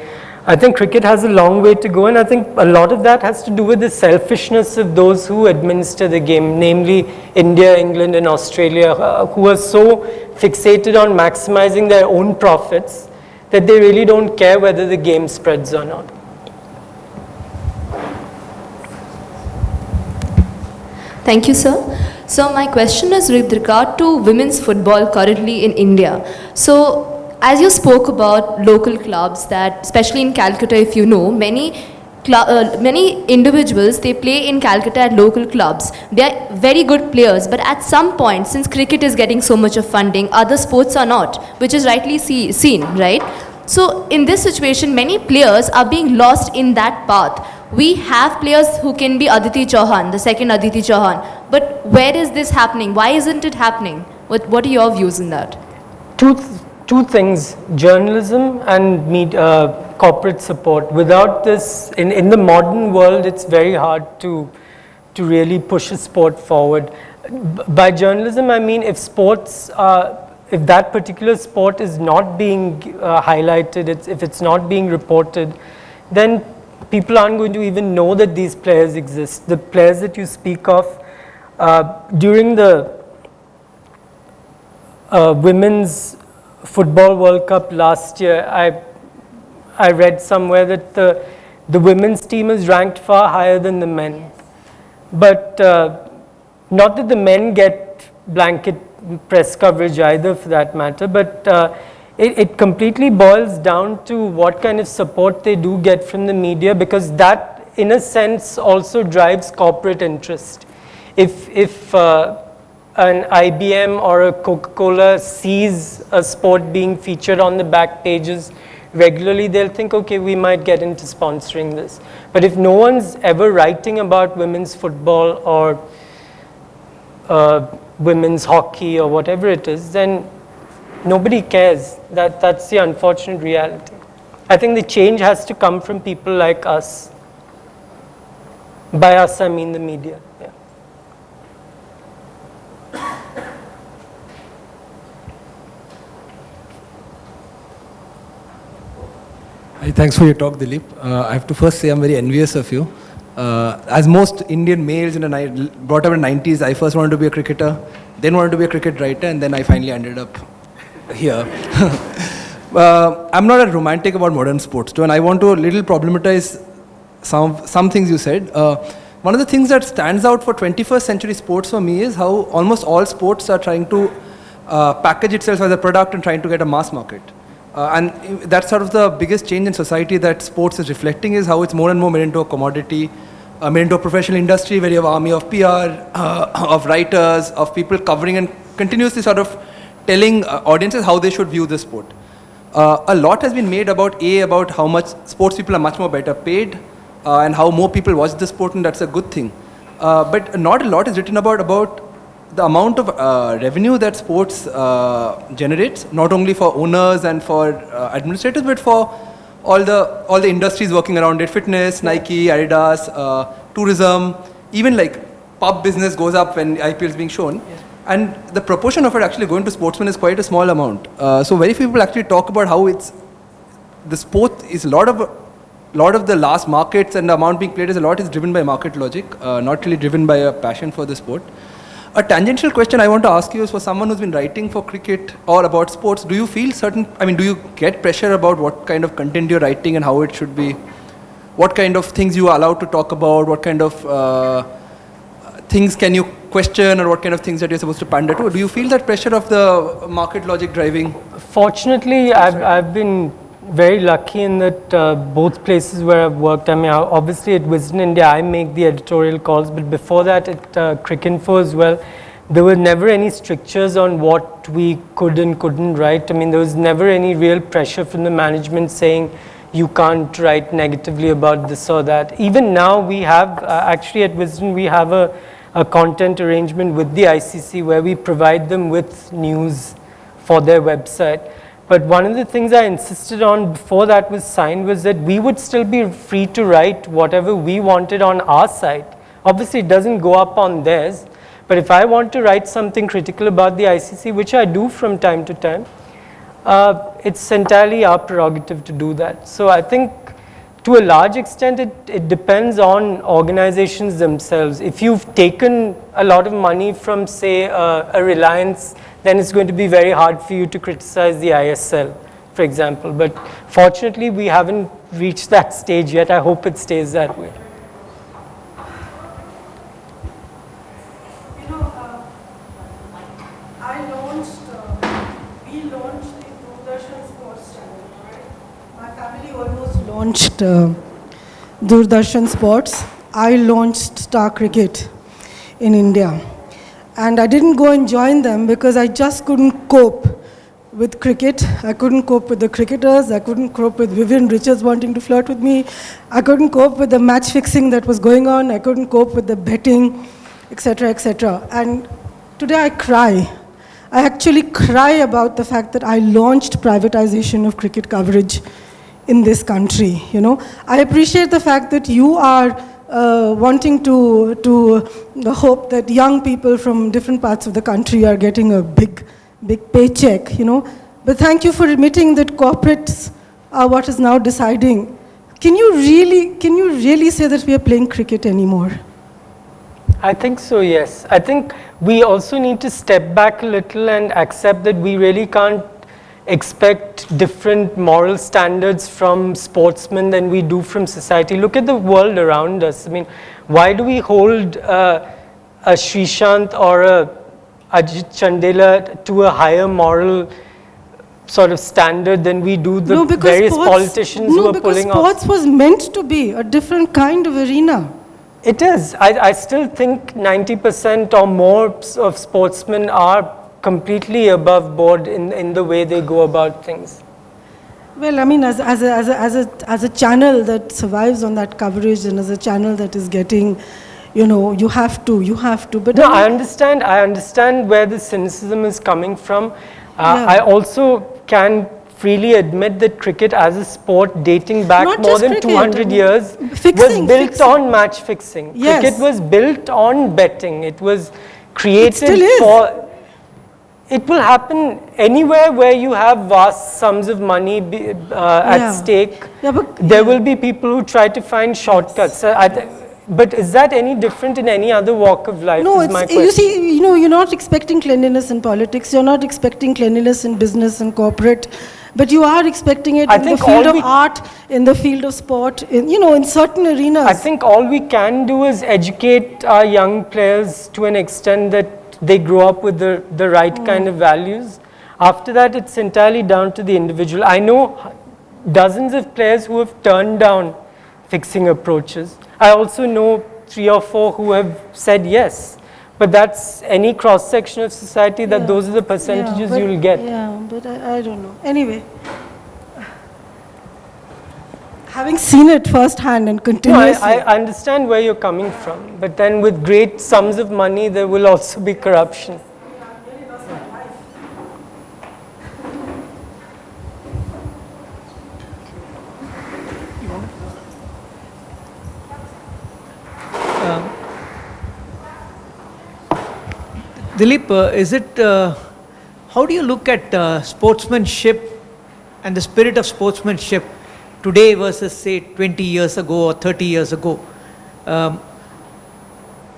I think cricket has a long way to go, and I think a lot of that has to do with the selfishness of those who administer the game, namely India, England and Australia, who are so fixated on maximizing their own profits that they really don't care whether the game spreads or not. Thank you, sir. So my question is with regard to women's football currently in India. So as you spoke about local clubs that, especially in Calcutta, if you know, many many individuals, they play in Calcutta at local clubs. They are very good players, but at some point, since cricket is getting so much of funding, other sports are not, which is rightly seen, right? So in this situation, many players are being lost in that path. We have players who can be Aditi Chauhan, the second Aditi Chauhan, but where is this happening? Why isn't it happening? What are your views in that? Two things, journalism and corporate support. Without this, in the modern world, it's very hard to really push a sport forward. By journalism, I mean if that particular sport is not being highlighted, if it's not being reported, then people aren't going to even know that these players exist. The players that you speak of, during the Women's Football World Cup last year, I read somewhere that the women's team is ranked far higher than the men. But not that the men get blanket press coverage either for that matter, but it completely boils down to what kind of support they do get from the media, because that in a sense also drives corporate interest. If an IBM or a Coca-Cola sees a sport being featured on the back pages regularly, they'll think, okay, we might get into sponsoring this. But if no one's ever writing about women's football or women's hockey or whatever it is, then nobody cares. That's the unfortunate reality. I think the change has to come from people like us. By us, I mean the media. Yeah. Hi, thanks for your talk, Dileep. I have to first say I'm very envious of you. As most Indian males brought up in the 90s, I first wanted to be a cricketer, then wanted to be a cricket writer, and then I finally ended up here. I'm not a romantic about modern sports too, and I want to a little problematize some things you said. One of the things that stands out for 21st century sports for me is how almost all sports are trying to package itself as a product and trying to get a mass market. And that's sort of the biggest change in society that sports is reflecting, is how it's more and more made into a commodity, made into a professional industry where you have an army of PR, of writers, of people covering and continuously sort of telling audiences how they should view the sport. A lot has been made about how much sports people are much more better paid and how more people watch the sport, and that's a good thing. But not a lot is written about the amount of revenue that sports generates, not only for owners and for administrators, but for all the industries working around it: fitness, Nike, Adidas, tourism, even like pub business goes up when IPL is being shown. Yes. And the proportion of it actually going to sportsmen is quite a small amount. So very few people actually talk about how the sport is a lot of the last markets, and the amount being played is driven by market logic, not really driven by a passion for the sport. A tangential question I want to ask you is, for someone who's been writing for cricket or about sports, do you feel do you get pressure about what kind of content you're writing and how it should be? What kind of things you are allowed to talk about? What kind of things can you question, or what kind of things that you're supposed to pander to? Do you feel that pressure of the market logic driving? Fortunately, I've been very lucky in that both places where I've worked, I mean, obviously at Wisden India, I make the editorial calls, but before that at Cricinfo as well, there were never any strictures on what we could and couldn't write. I mean, there was never any real pressure from the management saying, you can't write negatively about this or that. Even now, we have, actually at Wisden, we have a content arrangement with the ICC where we provide them with news for their website. But one of the things I insisted on before that was signed was that we would still be free to write whatever we wanted on our site. Obviously, it doesn't go up on theirs, but if I want to write something critical about the ICC, which I do from time to time, it's entirely our prerogative to do that. So I think to a large extent, it depends on organizations themselves. If you've taken a lot of money from, say, a Reliance, then it's going to be very hard for you to criticize the ISL, for example. But fortunately, we haven't reached that stage yet. I hope it stays that way. We launched the Doordarshan Sports channel, right? My family almost launched Doordarshan Sports, I launched Star Cricket in India. And I didn't go and join them because I just couldn't cope with cricket. I couldn't cope with the cricketers. I couldn't cope with Vivian Richards wanting to flirt with me. I couldn't cope with the match fixing that was going on. I couldn't cope with the betting, etc., etc. And today I cry. I actually cry about the fact that I launched privatization of cricket coverage in this country. You know, I appreciate the fact that you are wanting to hope that young people from different parts of the country are getting a big paycheck, you know. But thank you for admitting that corporates are what is now deciding. Can you really say that we are playing cricket anymore? I think so, yes. I think we also need to step back a little and accept that we really can't expect different moral standards from sportsmen than we do from society. Look at the world around us. I mean, why do we hold a Srishant or a Ajit Chandela to a higher moral sort of standard than we do the various politicians who are pulling off? No, because sports was meant to be a different kind of arena. It is. I still think 90% or more of sportsmen are completely above board in the way they go about things. Well, I mean, as a channel that survives on that coverage and as a channel that is getting, you know, you have to. But no, I understand where the cynicism is coming from. Yeah. I also can freely admit that cricket as a sport dating back Not more just than cricket, 200 years was built on match fixing. Yes. Cricket was built on betting. It was created still is. for... It will happen anywhere where you have vast sums of money at stake. Yeah, but There will be people who try to find shortcuts. But is that any different in any other walk of life? no, is my it's, question. you see, you know, you're not expecting cleanliness in politics. You're not expecting cleanliness in business and corporate. But you are expecting it in the field of art, in the field of sport, in certain arenas. I think all we can do is educate our young players to an extent that they grow up with the right kind of values. After that, it's entirely down to the individual. I know dozens of players who have turned down fixing approaches. I also know 3 or 4 who have said yes. But that's any cross-section of society that those are the percentages you will get. Yeah, but I don't know. Anyway, having seen it firsthand and continuously. No, I understand where you're coming from. But then with great sums of money, there will also be corruption. Dileep, how do you look at sportsmanship and the spirit of sportsmanship today versus say 20 years ago or 30 years ago? I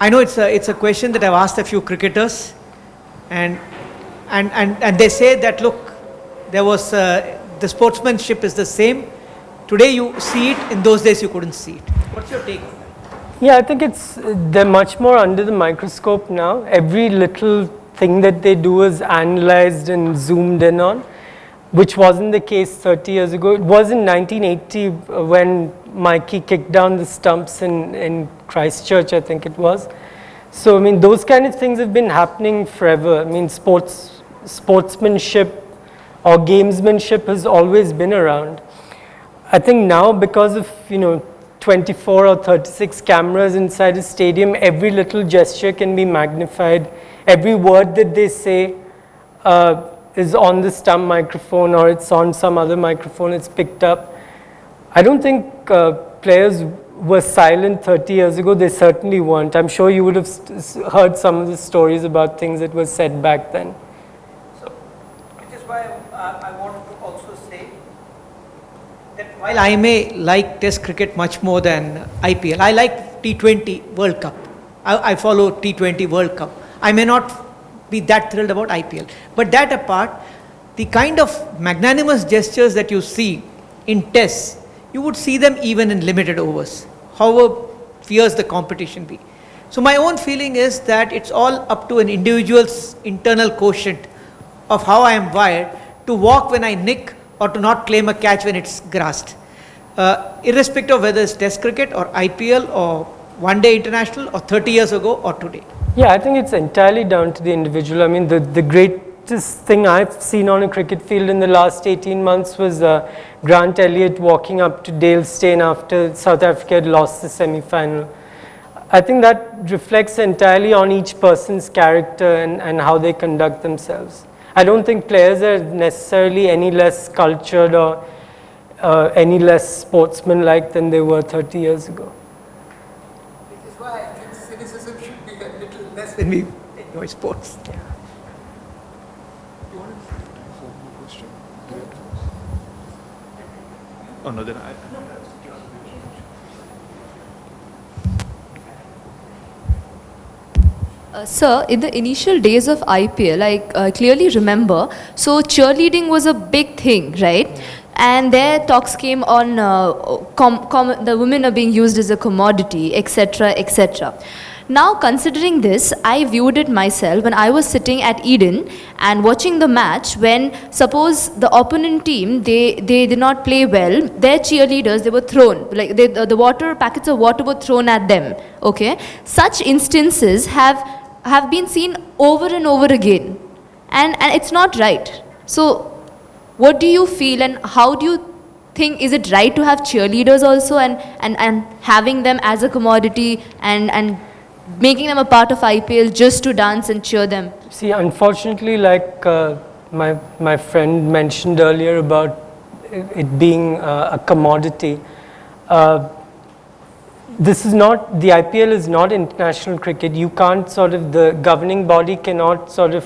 know it's a question that I've asked a few cricketers, and they say that look, there was the sportsmanship is the same. Today you see it, in those days you couldn't see it. What's your take on that? Yeah, I think they're much more under the microscope now. Every little thing that they do is analyzed and zoomed in on, which wasn't the case 30 years ago. It was in 1980 when Mikey kicked down the stumps in Christchurch, I think it was. So, I mean, those kind of things have been happening forever. I mean, sportsmanship or gamesmanship has always been around. I think now because of, 24 or 36 cameras inside a stadium, every little gesture can be magnified. Every word that they say is on the stump microphone or it's on some other microphone, it's picked up. I don't think players were silent 30 years ago. They certainly weren't. I'm sure you would have heard some of the stories about things that were said back then. So, which is why I want to also say that while I may like Test cricket much more than IPL, I like T20 World Cup. I follow T20 World Cup. I may not be that thrilled about IPL. But that apart, the kind of magnanimous gestures that you see in tests, you would see them even in limited overs, however fierce the competition be. So my own feeling is that it's all up to an individual's internal quotient of how I am wired to walk when I nick or to not claim a catch when it's grasped. irrespective of whether it's Test cricket or IPL or one day international or 30 years ago or today? Yeah, I think it's entirely down to the individual. I mean, the greatest thing I've seen on a cricket field in the last 18 months was Grant Elliott walking up to Dale Steyn after South Africa had lost the semi-final. I think that reflects entirely on each person's character and how they conduct themselves. I don't think players are necessarily any less cultured or any less sportsmanlike than they were 30 years ago. Which is why I think cynicism should be a little less when we enjoy sports. Yeah. Oh, no, then I... Sir, in the initial days of IPL, I clearly remember, so cheerleading was a big thing, right? And there talks came on the women are being used as a commodity, etc., etc. Now, considering this, I viewed it myself when I was sitting at Eden and watching the match when, suppose the opponent team, they did not play well, their cheerleaders, they were thrown, like the water, packets of water were thrown at them, okay? Such instances have been seen over and over again, and it's not right. So, what do you feel and how do you think, is it right to have cheerleaders also and having them as a commodity and making them a part of IPL just to dance and cheer them? See, unfortunately, like my friend mentioned earlier about it being a commodity, this is not, the IPL is not international cricket. You can't sort of, the governing body cannot sort of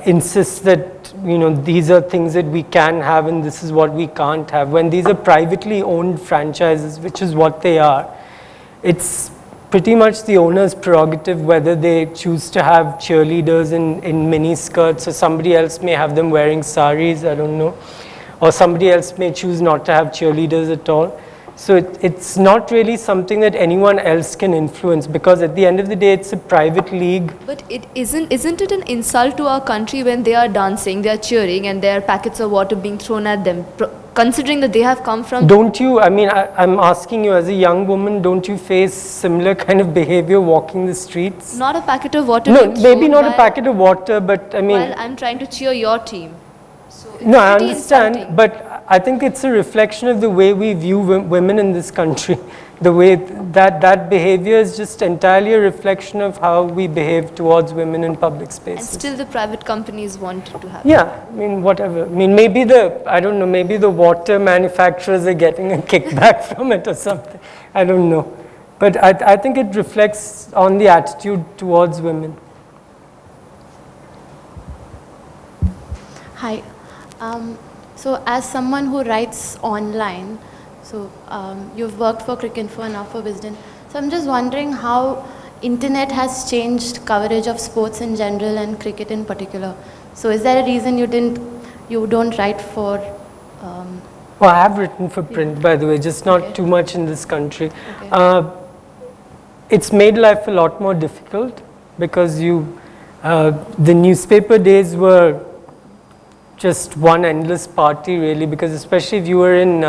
insist that, you know, these are things that we can have and this is what we can't have. When these are privately owned franchises, which is what they are, it's pretty much the owner's prerogative whether they choose to have cheerleaders in mini skirts, or somebody else may have them wearing saris, I don't know, or somebody else may choose not to have cheerleaders at all. So it's not really something that anyone else can influence, because at the end of the day it's a private league. But isn't it an insult to our country when they are dancing, they are cheering and there are packets of water being thrown at them, considering that they have come from... Don't you, I mean, I'm asking you as a young woman, don't you face similar kind of behavior walking the streets? Not a packet of water No, being maybe thrown not a packet of water, but I mean... while I'm trying to cheer your team. So it's No, I pretty understand, insulting. but I think it's a reflection of the way we view women in this country. The way that behavior is just entirely a reflection of how we behave towards women in public And spaces. still the private companies wanted to have it. Yeah, I mean, whatever. I mean, maybe I don't know, maybe the water manufacturers are getting a kickback from it or something. I don't know. But I think it reflects on the attitude towards women. Hi. So as someone who writes online, so you've worked for Cricinfo and now for Wisden. So I'm just wondering how internet has changed coverage of sports in general and cricket in particular. So is there a reason you don't write for? Well, I have written for print, by the way, just not too much in this country. Okay. It's made life a lot more difficult because the newspaper days were just one endless party, really, because especially if you were in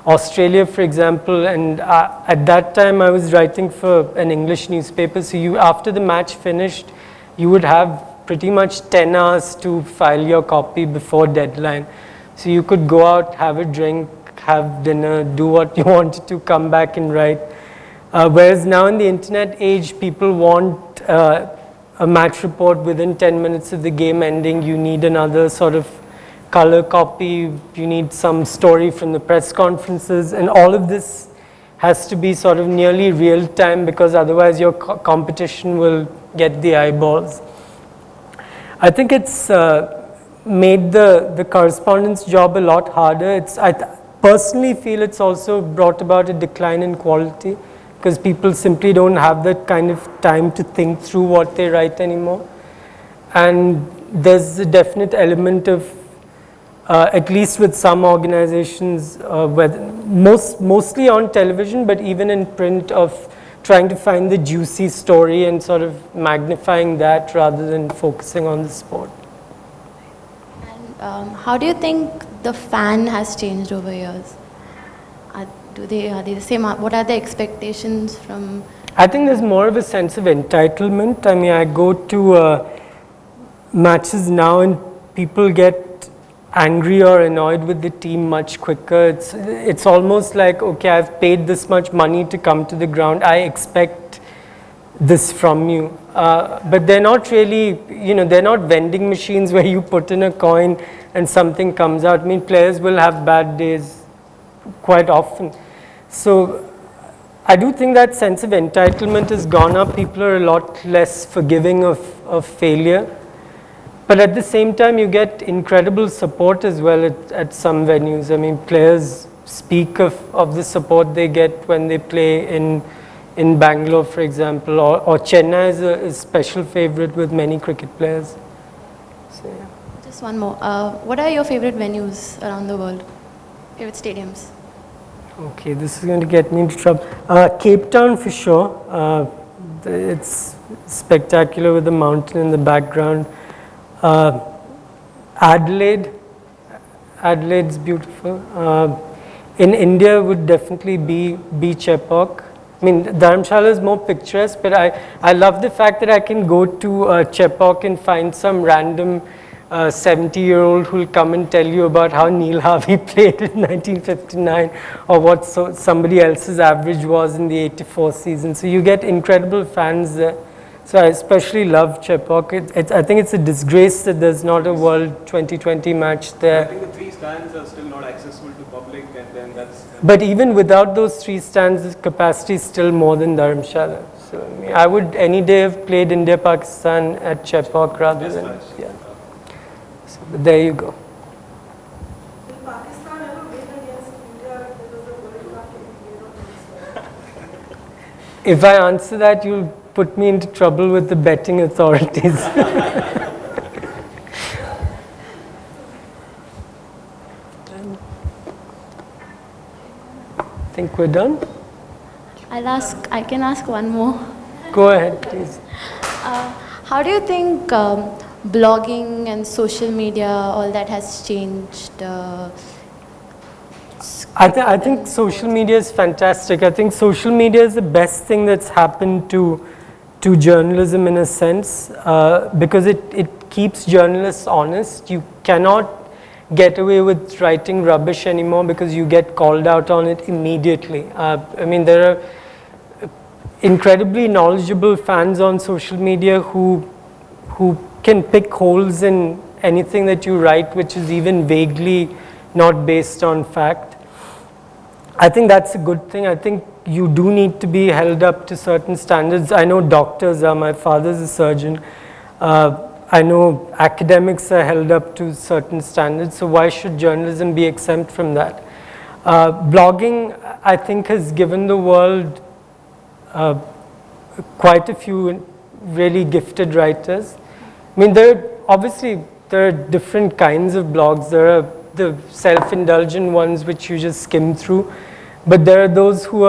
Australia, for example, and at that time I was writing for an English newspaper, so after the match finished, you would have pretty much 10 hours to file your copy before deadline. So you could go out, have a drink, have dinner, do what you wanted to, come back and write. Whereas now in the internet age, people want a match report within 10 minutes of the game ending. You need another sort of color copy, you need some story from the press conferences, and all of this has to be sort of nearly real time, because otherwise your competition will get the eyeballs. I think it's made the correspondence job a lot harder. I personally feel it's also brought about a decline in quality, because people simply don't have that kind of time to think through what they write anymore. And there's a definite element of, at least with some organizations, mostly on television, but even in print, of trying to find the juicy story and sort of magnifying that rather than focusing on the sport. And how do you think the fan has changed over years? are they the same? What are the expectations from? I think there's more of a sense of entitlement. I mean, I go to matches now and people get angry or annoyed with the team much quicker. It's almost like, okay, I've paid this much money to come to the ground. I expect this from you. But they're not really, they're not vending machines where you put in a coin and something comes out. I mean, players will have bad days quite often. So I do think that sense of entitlement has gone up. People are a lot less forgiving of failure. But at the same time, you get incredible support as well at some venues. I mean, players speak of the support they get when they play in Bangalore, for example, or Chennai is a special favorite with many cricket players. So, yeah. Just one more. What are your favorite venues around the world? Favorite stadiums? Okay, this is going to get me into trouble. Cape Town for sure. It's spectacular with the mountain in the background. Adelaide's beautiful. In India would definitely be Chepauk. I mean, Dharamshala is more picturesque, but I love the fact that I can go to Chepauk and find some random 70-year-old who will come and tell you about how Neil Harvey played in 1959 or what somebody else's average was in the 84 season. So you get incredible fans there. So I especially love Chepauk. I think it's a disgrace that there's not a World 2020 match there. I think the 3 stands are still not accessible to public, and then that's... But even without those 3 stands, the capacity is still more than Dharamshala. So I mean, I would any day have played India-Pakistan at Chepauk rather than... Yeah. So, but there you go. Will Pakistan ever win against India because the World Cup in If I answer that, you'll put me into trouble with the betting authorities. I think we're done. I can ask one more. Go ahead, please. How do you think blogging and social media, all that has changed? I think social media is fantastic. I think social media is the best thing that's happened to journalism in a sense, because it keeps journalists honest. You cannot get away with writing rubbish anymore because you get called out on it immediately. I mean, there are incredibly knowledgeable fans on social media who can pick holes in anything that you write, which is even vaguely not based on fact. I think that's a good thing. I think you do need to be held up to certain standards. I know doctors are, my father's a surgeon. I know academics are held up to certain standards, so why should journalism be exempt from that? Blogging, I think, has given the world quite a few really gifted writers. I mean, there are different kinds of blogs. There are the self-indulgent ones which you just skim through, but there are those who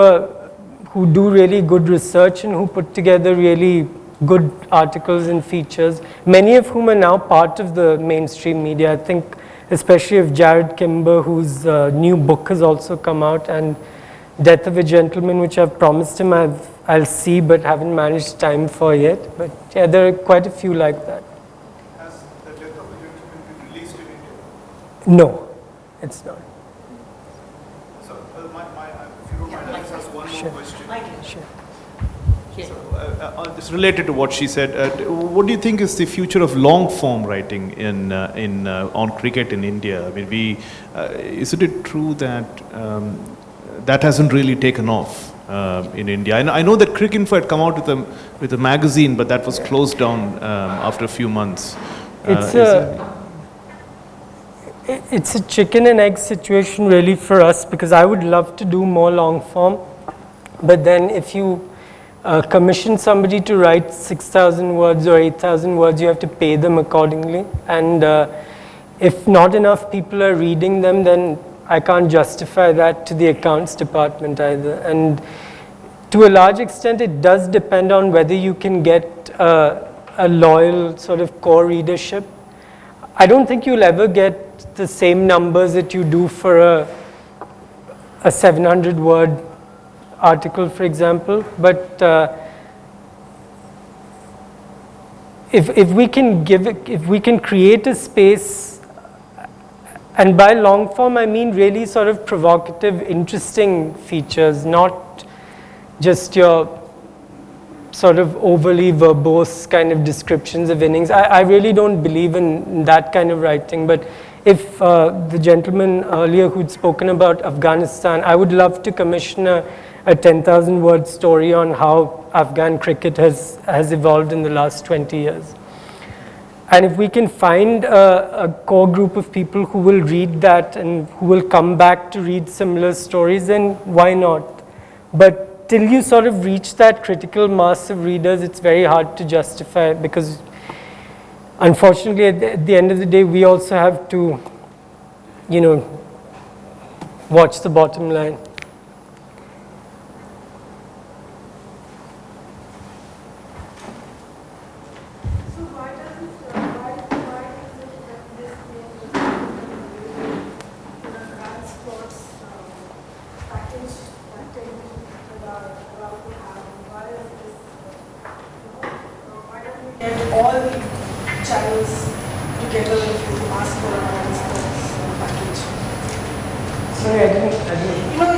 do really good research and who put together really good articles and features, many of whom are now part of the mainstream media. I think especially of Jared Kimber, whose new book has also come out, and Death of a Gentleman, which I've promised him I'll see but haven't managed time for yet. But yeah, there are quite a few like that. Has the Death of a Gentleman been released in India? No, it's not. So, if you don't mind, I'll just ask one more question. Sure. It's related to what she said. What do you think is the future of long-form writing on cricket in India? I mean, isn't it true that that hasn't really taken off in India? I know that Cricinfo had come out with a magazine, but that was closed down after a few months. It's a chicken and egg situation really for us, because I would love to do more long form, but then if you commission somebody to write 6,000 words or 8,000 words, you have to pay them accordingly, and if not enough people are reading them, then I can't justify that to the accounts department either. And to a large extent, it does depend on whether you can get a loyal sort of core readership. I don't think you'll ever get the same numbers that you do for a 700-word article, for example. But if we can create a space, and by long form I mean really sort of provocative, interesting features, not just your sort of overly verbose kind of descriptions of innings. I really don't believe in that kind of writing, but if the gentleman earlier who'd spoken about Afghanistan, I would love to commission a 10,000-word story on how Afghan cricket has evolved in the last 20 years. And if we can find a core group of people who will read that and who will come back to read similar stories, then why not? But till you sort of reach that critical mass of readers, it's very hard to justify, because unfortunately at the end of the day, we also have to, watch the bottom line. All the channels together if you ask for a sports package. Sorry, I didn't. You know,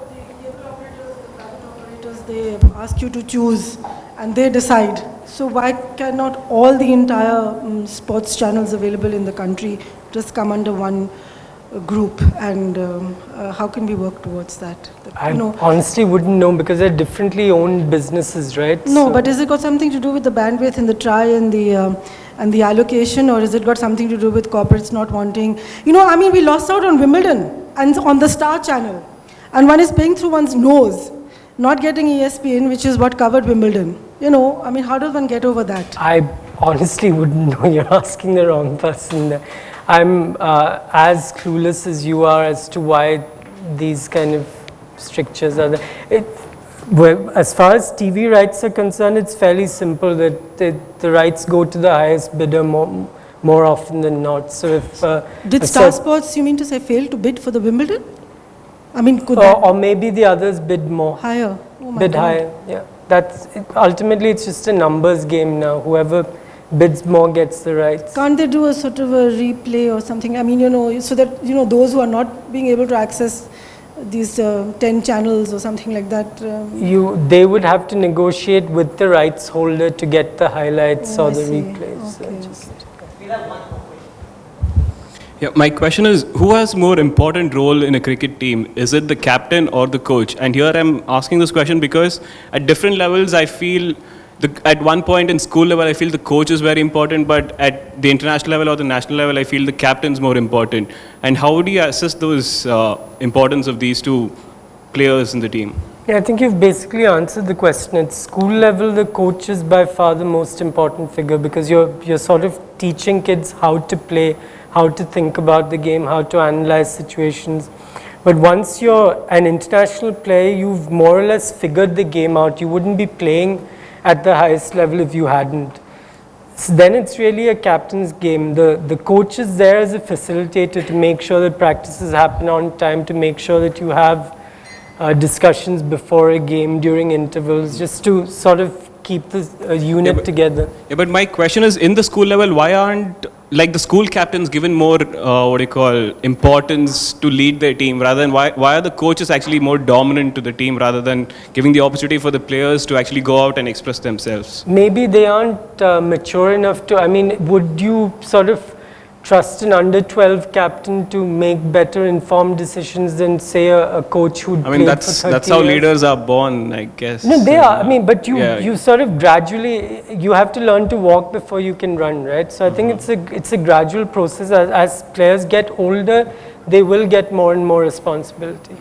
the cable operators, the private operators, they ask you to choose and they decide. So why cannot all the entire sports channels available in the country just come under one group, and how can we work towards that? I honestly wouldn't know, because they're differently owned businesses, right? No, but has it got something to do with the bandwidth and the try and the allocation, or has it got something to do with corporates not wanting? We lost out on Wimbledon and on the Star channel, and one is paying through one's nose, not getting ESPN, which is what covered Wimbledon. How does one get over that? I honestly wouldn't know. You're asking the wrong person there. I'm as clueless as you are as to why these kind of strictures are there. As far as TV rights are concerned, it's fairly simple that the rights go to the highest bidder more often than not. So if did Star Sports, you mean to say, fail to bid for the Wimbledon? Could or maybe the others bid more. Higher. Bid higher. Yeah. Ultimately it's just a numbers game now. Whoever bids more gets the rights. Can't they do a sort of a replay or something? So that those who are not being able to access these 10 channels or something like that. They would have to negotiate with the rights holder to get the highlights or the replays. Okay. Yeah, my question is, who has more important role in a cricket team? Is it the captain or the coach? And here I'm asking this question because at different levels I feel at one point in school level, I feel the coach is very important, but at the international level or the national level, I feel the captain's more important. And how do you assess those importance of these two players in the team? Yeah, I think you've basically answered the question. At school level, the coach is by far the most important figure, because you're sort of teaching kids how to play, how to think about the game, how to analyze situations. But once you're an international player, you've more or less figured the game out. You wouldn't be playing at the highest level if you hadn't. So then it's really a captain's game. The coach is there as a facilitator to make sure that practices happen on time, to make sure that you have discussions before a game, during intervals, just to sort of keep the unit together. Yeah, but my question is, in the school level, why aren't the school captains given more importance to lead their team, rather than why are the coaches actually more dominant to the team rather than giving the opportunity for the players to actually go out and express themselves? Maybe they aren't mature enough to. Would you sort of trust an under-12 captain to make better informed decisions than, say, a coach who'd played for 30 that's how years? leaders are born, I guess. No, they are. But you sort of gradually, you have to learn to walk before you can run, right? So I think it's a gradual process. As players get older, they will get more and more responsibility.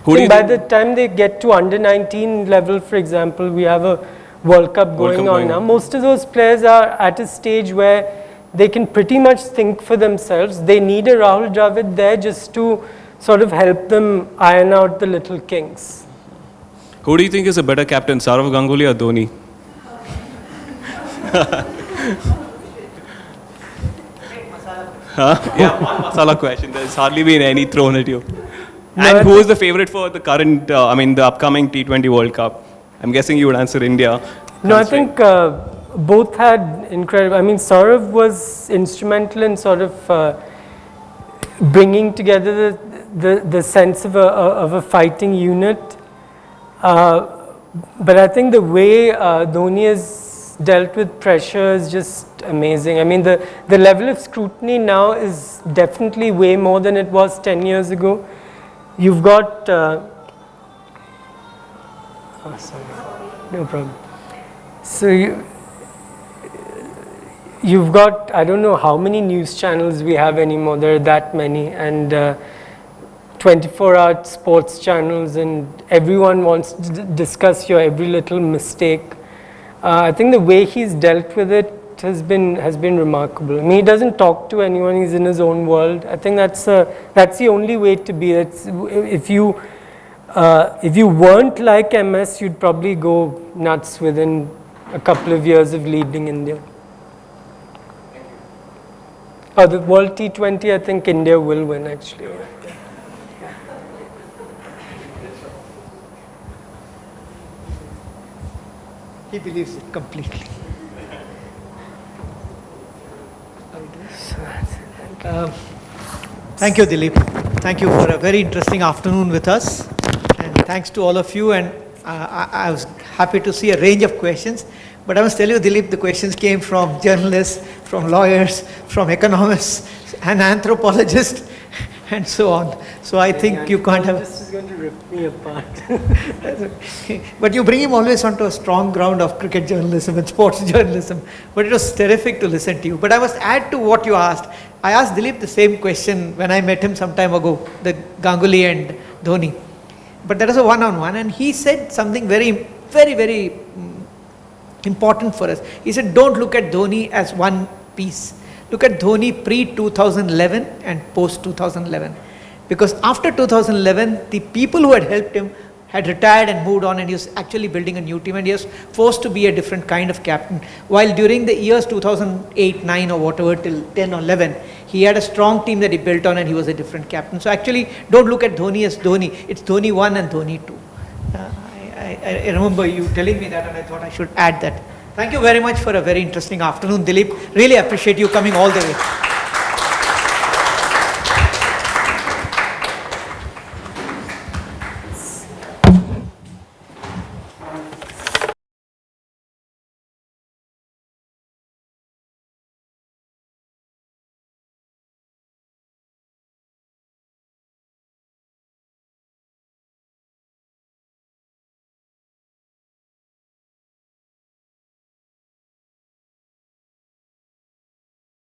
By the time they get to under 19 level, for example, we have a World Cup going on now. Most of those players are at a stage where they can pretty much think for themselves. They need a Rahul Dravid there just to sort of help them iron out the little kinks. Who do you think is a better captain, Sourav Ganguly or Dhoni? Yeah, one masala question. There's hardly been any thrown at you. And who is the favorite for the current, the upcoming T20 World Cup? I'm guessing you would answer India. No, I think both had incredible. I mean, Saurav was instrumental in sort of bringing together the sense of a fighting unit. But I think the way Dhoni has dealt with pressure is just amazing. I mean, the level of scrutiny now is definitely way more than it was 10 years ago. You've got... sorry. No problem. So you've got, I don't know how many news channels we have anymore. There are that many. And 24-hour sports channels, and everyone wants to discuss your every little mistake. I think the way he's dealt with it has been remarkable. I mean, he doesn't talk to anyone. He's in his own world. I think that's the only way to be. If you weren't like MS, you'd probably go nuts within a couple of years of leading India. The World T20, I think India will win, actually. He believes it completely. Thank you, Dileep. Thank you for a very interesting afternoon with us. And thanks to all of you. And I was happy to see a range of questions. But I must tell you, Dileep, the questions came from journalists, from lawyers, from economists, and anthropologists, and so on. So I think you can't have... This is going to rip me apart. But you bring him always onto a strong ground of cricket journalism and sports journalism. But it was terrific to listen to you. But I must add to what you asked. I asked Dileep the same question when I met him some time ago, the Ganguly and Dhoni. But that was a one-on-one, and he said something very, very, very important for us. He said, don't look at Dhoni as one piece. Look at Dhoni pre-2011 and post-2011. Because after 2011, the people who had helped him had retired and moved on, and he was actually building a new team, and he was forced to be a different kind of captain. While during the years 2008, 9 or whatever till 10 or 11, he had a strong team that he built on, and he was a different captain. So actually, don't look at Dhoni as Dhoni. It's Dhoni 1 and Dhoni 2. I remember you telling me that, and I thought I should add that. Thank you very much for a very interesting afternoon, Dileep. Really appreciate you coming all the way.